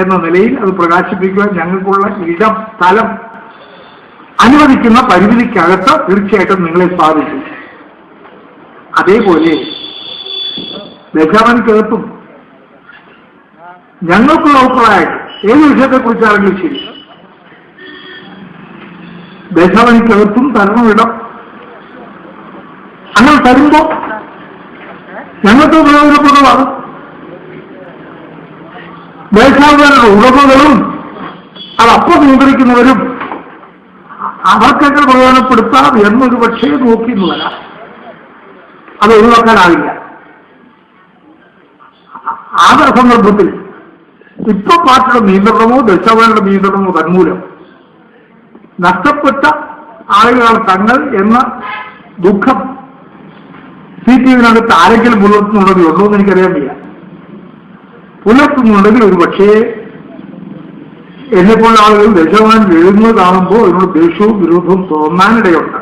എന്ന നിലയിൽ അത് പ്രകാശിപ്പിക്കുവാൻ ഞങ്ങൾക്കുള്ള ഇടം, സ്ഥലം അനുവദിക്കുന്ന പരിമിതിക്കകത്ത് തീർച്ചയായിട്ടും നിങ്ങളെ സാധിക്കും. അതേപോലെ ദേശാഭിമാനിക്കകത്തും ഞങ്ങൾക്കുള്ള അഭിപ്രായങ്ങൾ ഏത് വിഷയത്തെക്കുറിച്ചാണെങ്കിലും ശരി ദേശാഭിമാനിക്കകത്തും തരണം ഇടം. അങ്ങനെ തരുമ്പോൾ ഞങ്ങൾക്ക് പ്രയോജനപ്രദമാണ്. ദേശാഭിമാനിയുടെ ഉടമകളും അതപ്പം നിയന്ത്രിക്കുന്നവരും അവർക്കൊക്കെ പ്രയോജനപ്പെടുത്താം എന്നൊരു പക്ഷേ നോക്കിയെന്ന് വരാം. അത് ഒഴിവാക്കാനാവില്ല. ആ സന്ദർഭത്തിൽ ഇപ്പൊ പാർട്ടിയുടെ നിയന്ത്രണമോ ദേശാഭിമാനിയുടെ നിയന്ത്രണമോ തന്മൂലം നഷ്ടപ്പെട്ട ആളുകളാണ് തങ്ങൾ എന്ന ദുഃഖം CPM-നകത്ത് ആരെങ്കിലും പുലർത്തുന്നുണ്ടെങ്കിൽ ഉണ്ടോ എന്ന് എനിക്കറിയാൻ വയ്യ. പുലർത്തുന്നുണ്ടെങ്കിൽ ഒരു പക്ഷേ എന്നെപ്പോലുള്ള ആളുകൾ ദേശാഭിമാനിൽ എഴുതുന്നത് കാണുമ്പോൾ അതിനോട് ദേഷ്യവും വിരോധവും തോന്നാനിടയുണ്ട്.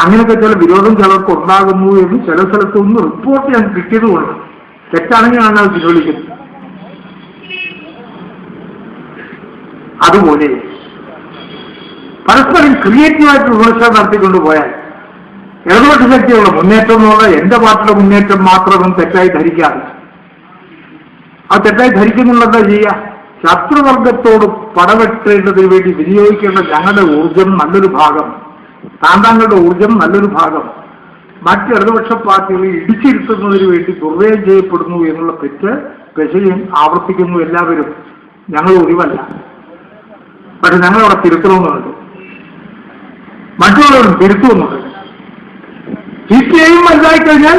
അങ്ങനെയൊക്കെ ചില വിരോധം ചിലർക്ക് ഉണ്ടാകുന്നു എന്ന് ചില സ്ഥലത്തുനിന്ന് റിപ്പോർട്ട് ഞാൻ കിട്ടിയതുകൊണ്ട് തെറ്റാണെങ്കിൽ ഞാൻ അത് പിൻവലിക്കുന്നത്. അതുപോലെ പരസ്പരം ക്രിയേറ്റീവായിട്ട് വിമർശനം നടത്തിക്കൊണ്ട് പോയാൽ ഇടതുപക്ഷ ശക്തിയുള്ള മുന്നേറ്റം എന്നുള്ള എന്റെ പാർട്ടിയുടെ മുന്നേറ്റം മാത്രമെന്ന് തെറ്റായി ധരിക്കാതെ ആ തെറ്റായി ധരിക്കുന്നുള്ളതാ ചെയ്യുക. ശത്രുവർഗത്തോട് പടവെട്ടേണ്ടതിന് വേണ്ടി വിനിയോഗിക്കേണ്ട ഞങ്ങളുടെ ഊർജം നല്ലൊരു ഭാഗം, താന്താങ്ങളുടെ ഊർജം നല്ലൊരു ഭാഗം മറ്റ് ഇടതുപക്ഷ പാർട്ടികളെ ഇടിച്ചിരുത്തുന്നതിന് വേണ്ടി ദുർവ്യയം ചെയ്യപ്പെടുന്നു എന്നുള്ള പെശയും ആവർത്തിക്കുന്നു എല്ലാവരും. ഞങ്ങൾ ഒഴിവല്ല. പക്ഷെ ഞങ്ങളവിടെ തിരുത്തണമെന്നുണ്ട്, മറ്റുള്ളവരും തിരുത്തുമെന്നുണ്ട്. CPI വലുതായി കഴിഞ്ഞാൽ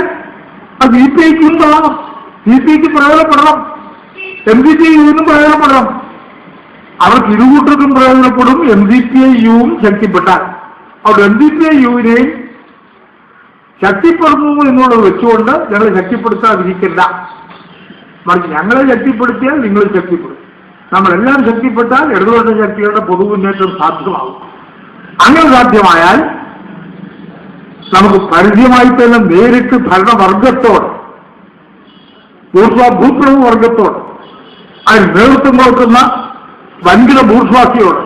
അത് CPIക്കും കൊള്ളണം, CPIക്ക് പ്രയോജനപ്പെടണം, MCPIനും പ്രയോജനപ്പെടണം. അവർക്ക് ഇരുകൂട്ടർക്കും പ്രയോജനപ്പെടും. MCPIയും ശക്തിപ്പെട്ടാൽ അവിടെ MCPIയുവിനെയും ശക്തിപ്പെടുന്നു എന്നുള്ളത് വെച്ചുകൊണ്ട് ഞങ്ങൾ ശക്തിപ്പെടുത്താതിരിക്കില്ല. മറിച്ച് ഞങ്ങളെ ശക്തിപ്പെടുത്തിയാൽ നിങ്ങൾ ശക്തിപ്പെടും. നമ്മളെല്ലാം ശക്തിപ്പെട്ടാൽ ഇടതുപക്ഷ ശക്തികളുടെ പൊതുമുന്നേറ്റം സാധ്യമാകും. അങ്ങനെ സാധ്യമായാൽ നമുക്ക് പരിചയമായി തന്നെ നേരിട്ട് ഭരണവർഗത്തോട്, ഭൂപ്രഭു വർഗത്തോട്, അതിന് നേതൃത്വം കൊടുക്കുന്ന വൻകിട ഭൂർഷ്വാസിയോട്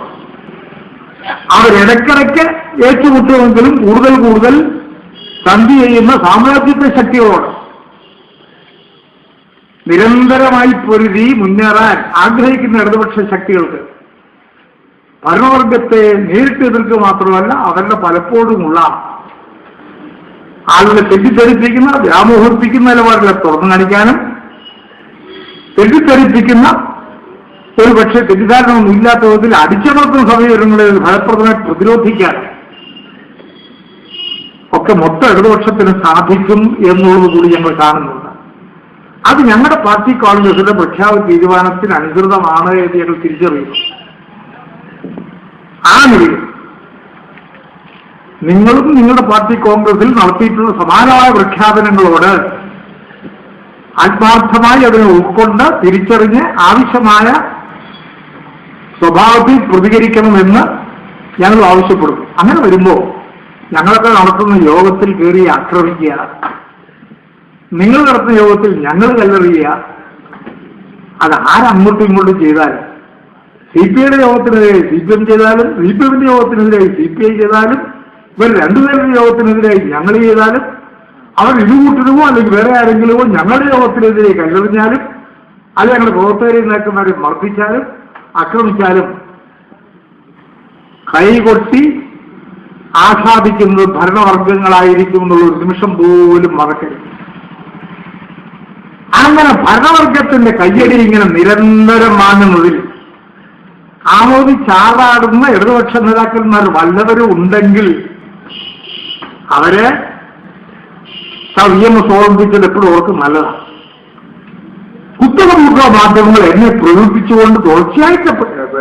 അവരിടയ്ക്കിടയ്ക്ക് ഏറ്റുമുട്ടുമെങ്കിലും കൂടുതൽ സന്ധി ചെയ്യുന്ന സാമ്രാജ്യത്വ ശക്തികളോട് നിരന്തരമായി പൊരുതി മുന്നേറാൻ ആഗ്രഹിക്കുന്ന ഇടതുപക്ഷ ശക്തികൾക്ക് ഭരണവർഗത്തെ നേരിട്ട് എതിർക്കുക മാത്രമല്ല അവരുടെ പലപ്പോഴുമുള്ള ആളുകളെ തെറ്റിദ്ധരിപ്പിക്കുന്ന വ്യാമോഹിപ്പിക്കുന്ന നിലപാടുകളെ തുറന്നു കാണിക്കാനും തെറ്റിദ്ധരിപ്പിക്കുന്ന ഒരു പക്ഷേ തെറ്റിദ്ധാരണമൊന്നും ഇല്ലാത്ത വിധത്തിൽ അടിച്ചമർത്തുന്ന സമീപനങ്ങളെ ഫലപ്രദമായി പ്രതിരോധിക്കാനും ഒക്കെ മൊത്തം ഇടതുപക്ഷത്തിന് സാധിക്കും എന്നുള്ളത് കൂടി ഞങ്ങൾ കാണുന്നുണ്ട്. അത് ഞങ്ങളുടെ പാർട്ടി കോൺഗ്രസിന്റെ പ്രഖ്യാപിത തീരുമാനത്തിന് അനുസൃതമാണ് എന്ന് ഞങ്ങൾ തിരിച്ചറിയുന്നു. ആ നിലയിൽ നിങ്ങളും നിങ്ങളുടെ പാർട്ടി കോൺഗ്രസിൽ നടത്തിയിട്ടുള്ള സമാനമായ പ്രഖ്യാപനങ്ങളോട് ആത്മാർത്ഥമായി അതിനെ ഉൾക്കൊണ്ട് തിരിച്ചറിഞ്ഞ് ആവശ്യമായ സ്വഭാവത്തിൽ പ്രതികരിക്കണമെന്ന് ഞങ്ങൾ ആവശ്യപ്പെടുന്നു. അങ്ങനെ വരുമ്പോൾ ഞങ്ങളൊക്കെ നടത്തുന്ന യോഗത്തിൽ കയറി ആക്രമിക്കുക, നിങ്ങൾ നടത്തുന്ന യോഗത്തിൽ ഞങ്ങൾ കല്ലെറിയുക, അത് ആരങ്ങോട്ടും ഇങ്ങോട്ടും ചെയ്താലും CPIയുടെ യോഗത്തിനെതിരെ CPM ചെയ്താലും CPMന്റെ യോഗത്തിനെതിരെ CPI ചെയ്താലും ഇവർ രണ്ടുപേരുടെ യോഗത്തിനെതിരായി ഞങ്ങൾ ചെയ്താലും അവർ ഇരുകൂട്ടരുമോ അല്ലെങ്കിൽ വേറെ ആരെങ്കിലുമോ ഞങ്ങളുടെ യോഗത്തിനെതിരെ കല്ലെറിഞ്ഞാലും അത് ഞങ്ങളുടെ പ്രവർത്തകരെ നേക്കുന്നവരെ മർദ്ദിച്ചാലും ആക്രമിച്ചാലും കൈകൊട്ടി ആസ്വാദിക്കുന്നത് ഭരണവർഗങ്ങളായിരിക്കും എന്നുള്ള ഒരു നിമിഷം പോലും മറക്കരുത്. അങ്ങനെ ഭരണവർഗത്തിന്റെ കയ്യടി ഇങ്ങനെ നിരന്തരം വാങ്ങുന്നതിൽ ആമോദിച്ചാറാടുന്ന ഇടതുപക്ഷ നേതാക്കന്മാർ വല്ലവരും ഉണ്ടെങ്കിൽ അവരെ EMS ഓർമ്മിപ്പിച്ചത് എപ്പോഴും ഓർക്ക് നല്ലതാണ്. കുത്തകപൂർവ മാധ്യമങ്ങൾ എന്നെ പ്രകടിപ്പിച്ചുകൊണ്ട് തുടർച്ചയായിട്ട്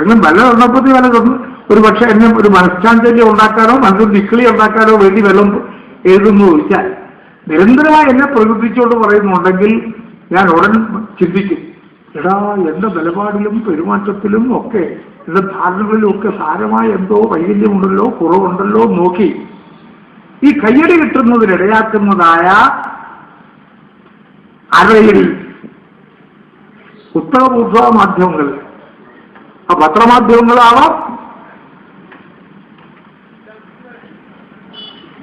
എന്നും വല്ല സന്ദർഭത്തിൽ വല്ലതൊന്നും ഒരു പക്ഷെ എന്നെ ഒരു മനഃശാഞ്ചല്യം ഉണ്ടാക്കാനോ മനസ്സിൽ നിക്കളി ഉണ്ടാക്കാനോ വേണ്ടി വല്ലതും എഴുതുന്നു ചോദിച്ചാൽ നിരന്തരമായി എന്നെ പ്രകടിപ്പിച്ചുകൊണ്ട് പറയുന്നുണ്ടെങ്കിൽ ഞാൻ ഉടൻ ചിന്തിക്കും, എടാ എന്റെ നിലപാടിലും പെരുമാറ്റത്തിലും ഒക്കെ എന്റെ ധാരണകളിലും ഒക്കെ സാരമായ എന്തോ വൈകല്യമുണ്ടല്ലോ, കുറവുണ്ടല്ലോ നോക്കി ഈ കയ്യടി കിട്ടുന്നതിനിടയാക്കുന്നതായ അരയിൽ ഉത്തരപൂർവ മാധ്യമങ്ങൾ, പത്രമാധ്യമങ്ങളാവാം,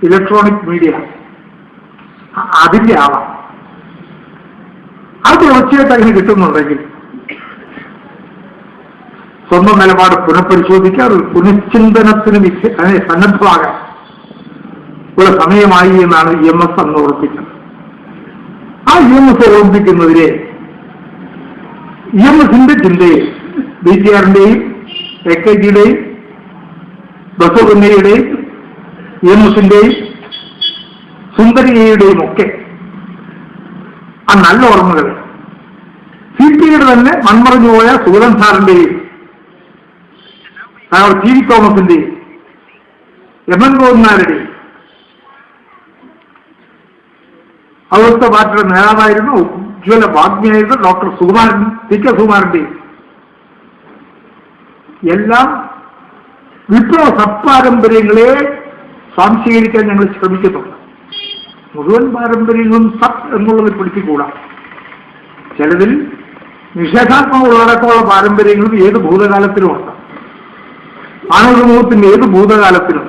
ഇലക്ട്രോണിക് മീഡിയ അതിന്റെ ആവാം, അത് തുടർച്ചയായിട്ട് അങ്ങനെ കിട്ടുന്നുണ്ടെങ്കിൽ സ്വന്തം നിലപാട് പുനഃപരിശോധിക്കാൻ ഒരു പുനഃചിന്തനത്തിന് സന്നദ്ധമാകാൻ ഉള്ള സമയമായി എന്നാണ് EMS അന്ന് ഉറപ്പിച്ചത്. ആ EMS ഓർമ്മിപ്പിക്കുന്നതിരെ EMSന്റെ ചിന്തയെ BTRന്റെയും AKGയുടെയും ബസവണ്ണയുടെയും EMSന്റെയും സുന്ദരിയുടെയും ഒക്കെ ആ നല്ല ഓർമ്മകൾ CPIയുടെ തന്നെ മൺമറഞ്ഞുപോയ സുഗതൻ സാറിന്റെയും TV തോമസിന്റെയും MN ഗോവിന്ദനാരുടെയും അവിടുത്തെ പാർട്ടിയുടെ നേതാവായിരുന്നു ഉജ്ജ്വല വാഗ്മിയായിരുന്നു ഡോക്ടർ സുകുമാരൻ TK സുകുമാരന്റെയും എല്ലാം വിപ്ലവ സത്പാരമ്പര്യങ്ങളെ സ്വാംശീകരിക്കാൻ ഞങ്ങൾ ശ്രമിക്കുന്നുണ്ട്. മുഴുവൻ പാരമ്പര്യങ്ങളും സത് എന്നുള്ളത് പിടിച്ചുകൂടാ. ചിലതിൽ നിഷേധാത്മക ഉള്ളടക്കമുള്ള പാരമ്പര്യങ്ങളും ഏത് ഭൂതകാലത്തിലുമുണ്ട്. മാനവ സമൂഹത്തിന്റെ ഏത് ഭൂതകാലത്തിലും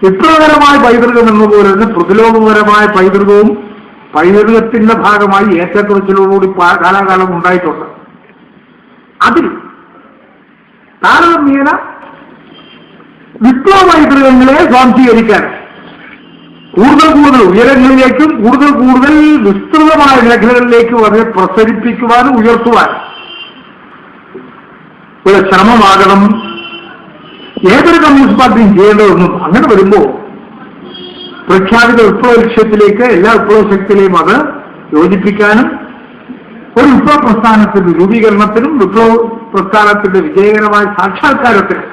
വിപ്ലവകരമായ പൈതൃകം എന്നതുപോലെ തന്നെ പ്രതിലോമപരമായ പൈതൃകവും പൈതൃകത്തിന്റെ ഭാഗമായി ഏറ്റക്കുറച്ചിലോടുകൂടി കാലാകാലം ഉണ്ടായിട്ടുണ്ട്. അതിൽ താരതമ്യേന വിപ്ലവ പൈതൃകങ്ങളെ സ്വാംശീകരിക്കാൻ കൂടുതൽ ഉയരങ്ങളിലേക്കും കൂടുതൽ വിസ്തൃതമായ മേഖലകളിലേക്കും അതിനെ പ്രസരിപ്പിക്കുവാനും ഉയർത്തുവാനും ഒരു ശ്രമമാകണം ഏതൊരു കമ്മ്യൂണിസ്റ്റ് പാർട്ടിയും ചെയ്യേണ്ടതെന്നും അങ്ങനെ വരുമ്പോൾ പ്രഖ്യാപിത വിപ്ലവ ലക്ഷ്യത്തിലേക്ക് എല്ലാ വിപ്ലവ ശക്തിയിലെയും അത് യോജിപ്പിക്കാനും ഒരു വിപ്ലവ പ്രസ്ഥാനത്തിന്റെ രൂപീകരണത്തിനും വിപ്ലവ പ്രസ്ഥാനത്തിന്റെ വിജയകരമായ സാക്ഷാത്കാരത്തിനും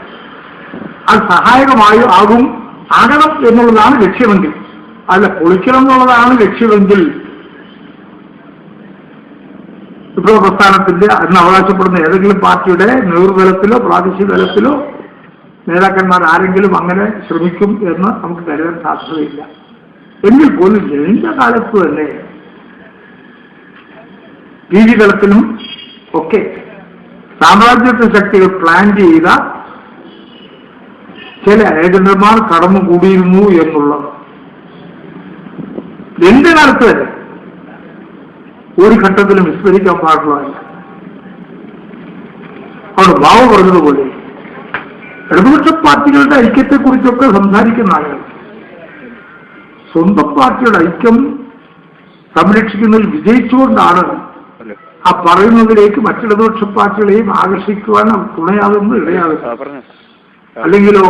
അത് സഹായകമായി ആകണം എന്നുള്ളതാണ് ലക്ഷ്യമെങ്കിൽ, അല്ല പൊളിക്കണം എന്നുള്ളതാണ് ലക്ഷ്യമെങ്കിൽ വിപ്ലവ പ്രസ്ഥാനത്തിന്റെ എന്ന് അവകാശപ്പെടുന്ന ഏതെങ്കിലും പാർട്ടിയുടെ നേതൃതലത്തിലോ പ്രാദേശിക തലത്തിലോ നേതാക്കന്മാർ ആരെങ്കിലും അങ്ങനെ ശ്രമിക്കും എന്ന് നമുക്ക് കരുതാൻ സാധ്യതയില്ല. എങ്കിൽ പോലും ജനിച്ച കാലത്ത് തന്നെ TV തലത്തിലും ഒക്കെ സാമ്രാജ്യത്വ ശക്തികൾ പ്ലാൻ ചെയ്ത ചില ഏജന്റുമാർ കടന്നുകൂടിയിരുന്നു എന്നുള്ളത് എന്റെ കാലത്ത് തന്നെ ഒരു ഘട്ടത്തിലും വിസ്മരിക്കാൻ പാടുള്ളതല്ല. അവിടെ ബാബു പറഞ്ഞതുപോലെ ഇടതുപക്ഷ പാർട്ടികളുടെ ഐക്യത്തെക്കുറിച്ചൊക്കെ സംസാരിക്കുന്ന ആളുകൾ സ്വന്തം പാർട്ടിയുടെ ഐക്യം സംരക്ഷിക്കുന്നതിൽ വിജയിച്ചുകൊണ്ടാണ് ആ പറയുന്നതിലേക്ക് മറ്റിടതുപക്ഷ പാർട്ടികളെയും ആകർഷിക്കുവാൻ തുണയാകുന്നത് ഇടയാകുന്നത്. അല്ലെങ്കിലോ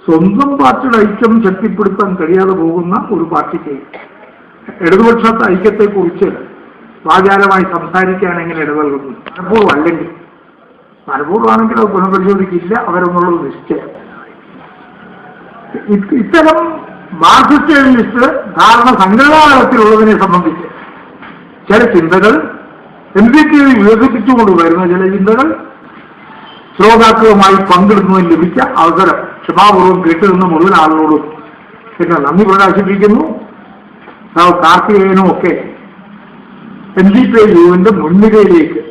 സ്വന്തം പാർട്ടിയുടെ ഐക്യം ശക്തിപ്പെടുത്താൻ കഴിയാതെ പോകുന്ന ഒരു പാർട്ടിക്ക് ഇടതുപക്ഷ ഐക്യത്തെക്കുറിച്ച് വാചാലമായി സംസാരിക്കാൻ എങ്ങനെ ഇടപെടുന്നു? മനഃപൂർവ്വം അല്ലെങ്കിൽ മനഃപൂർവ്വമാണെങ്കിൽ അത് പുനഃപരിശോധിക്കില്ല അവരെന്നുള്ളത് നിശ്ചയം. ഇത്തരം മാർക്സിസ്റ്റ് ലെനിനിസ്റ്റ് ധാരണ സംഘടനാതലത്തിലുള്ളതിനെ സംബന്ധിച്ച് ചില ചിന്തകൾ MPക്ക് വികസിപ്പിച്ചുകൊണ്ട് വരുന്ന ചില ചിന്തകൾ ശ്രോതാക്കളുമായി പങ്കെടുക്കുന്നതിന് ലഭിച്ച അവസരം ക്ഷമാപൂർവ്വം കേട്ടുനിന്ന മുഴുവൻ ആളുകളോടും പിന്നെ നന്ദി പ്രകാശിപ്പിക്കുന്നു. കാർത്തികേയനും ഒക്കെ NDPIന്റെ മുൻനിരയിലേക്ക്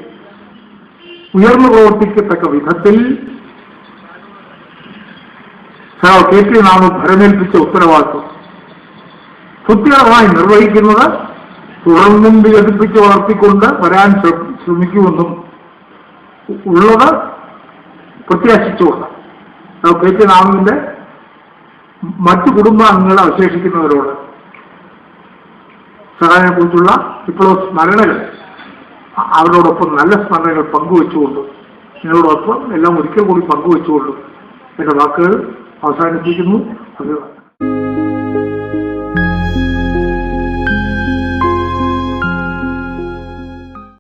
ഉയർന്നു പ്രവർത്തിക്കത്തക്ക വിധത്തിൽ KP നാമം ഭരമേൽപ്പിച്ച ഉത്തരവാദിത്വം കൃത്യമായി നിർവഹിക്കുന്നത് തുടർന്നും വികസിപ്പിച്ച് വളർത്തിക്കൊണ്ട് വരാൻ ശ്രമിക്കുമെന്നും ഉള്ളത് പ്രത്യാശിച്ചുകൊണ്ട് KP നാമിന്റെ മറ്റു കുടുംബാംഗങ്ങൾ അവശേഷിക്കുന്നവരോട് സഹായത്തെക്കുറിച്ചുള്ള വിപ്ലവ സ്മരണകൾ അവരോടൊപ്പം നല്ല സ്മരണകൾ പങ്കുവെച്ചുകൊണ്ടും നിങ്ങളോടൊപ്പം എല്ലാം ഒരിക്കൽ കൂടി പങ്കുവെച്ചുകൊണ്ടും എന്റെ വാക്കുകൾ അവസാനിപ്പിക്കുന്നു. അത്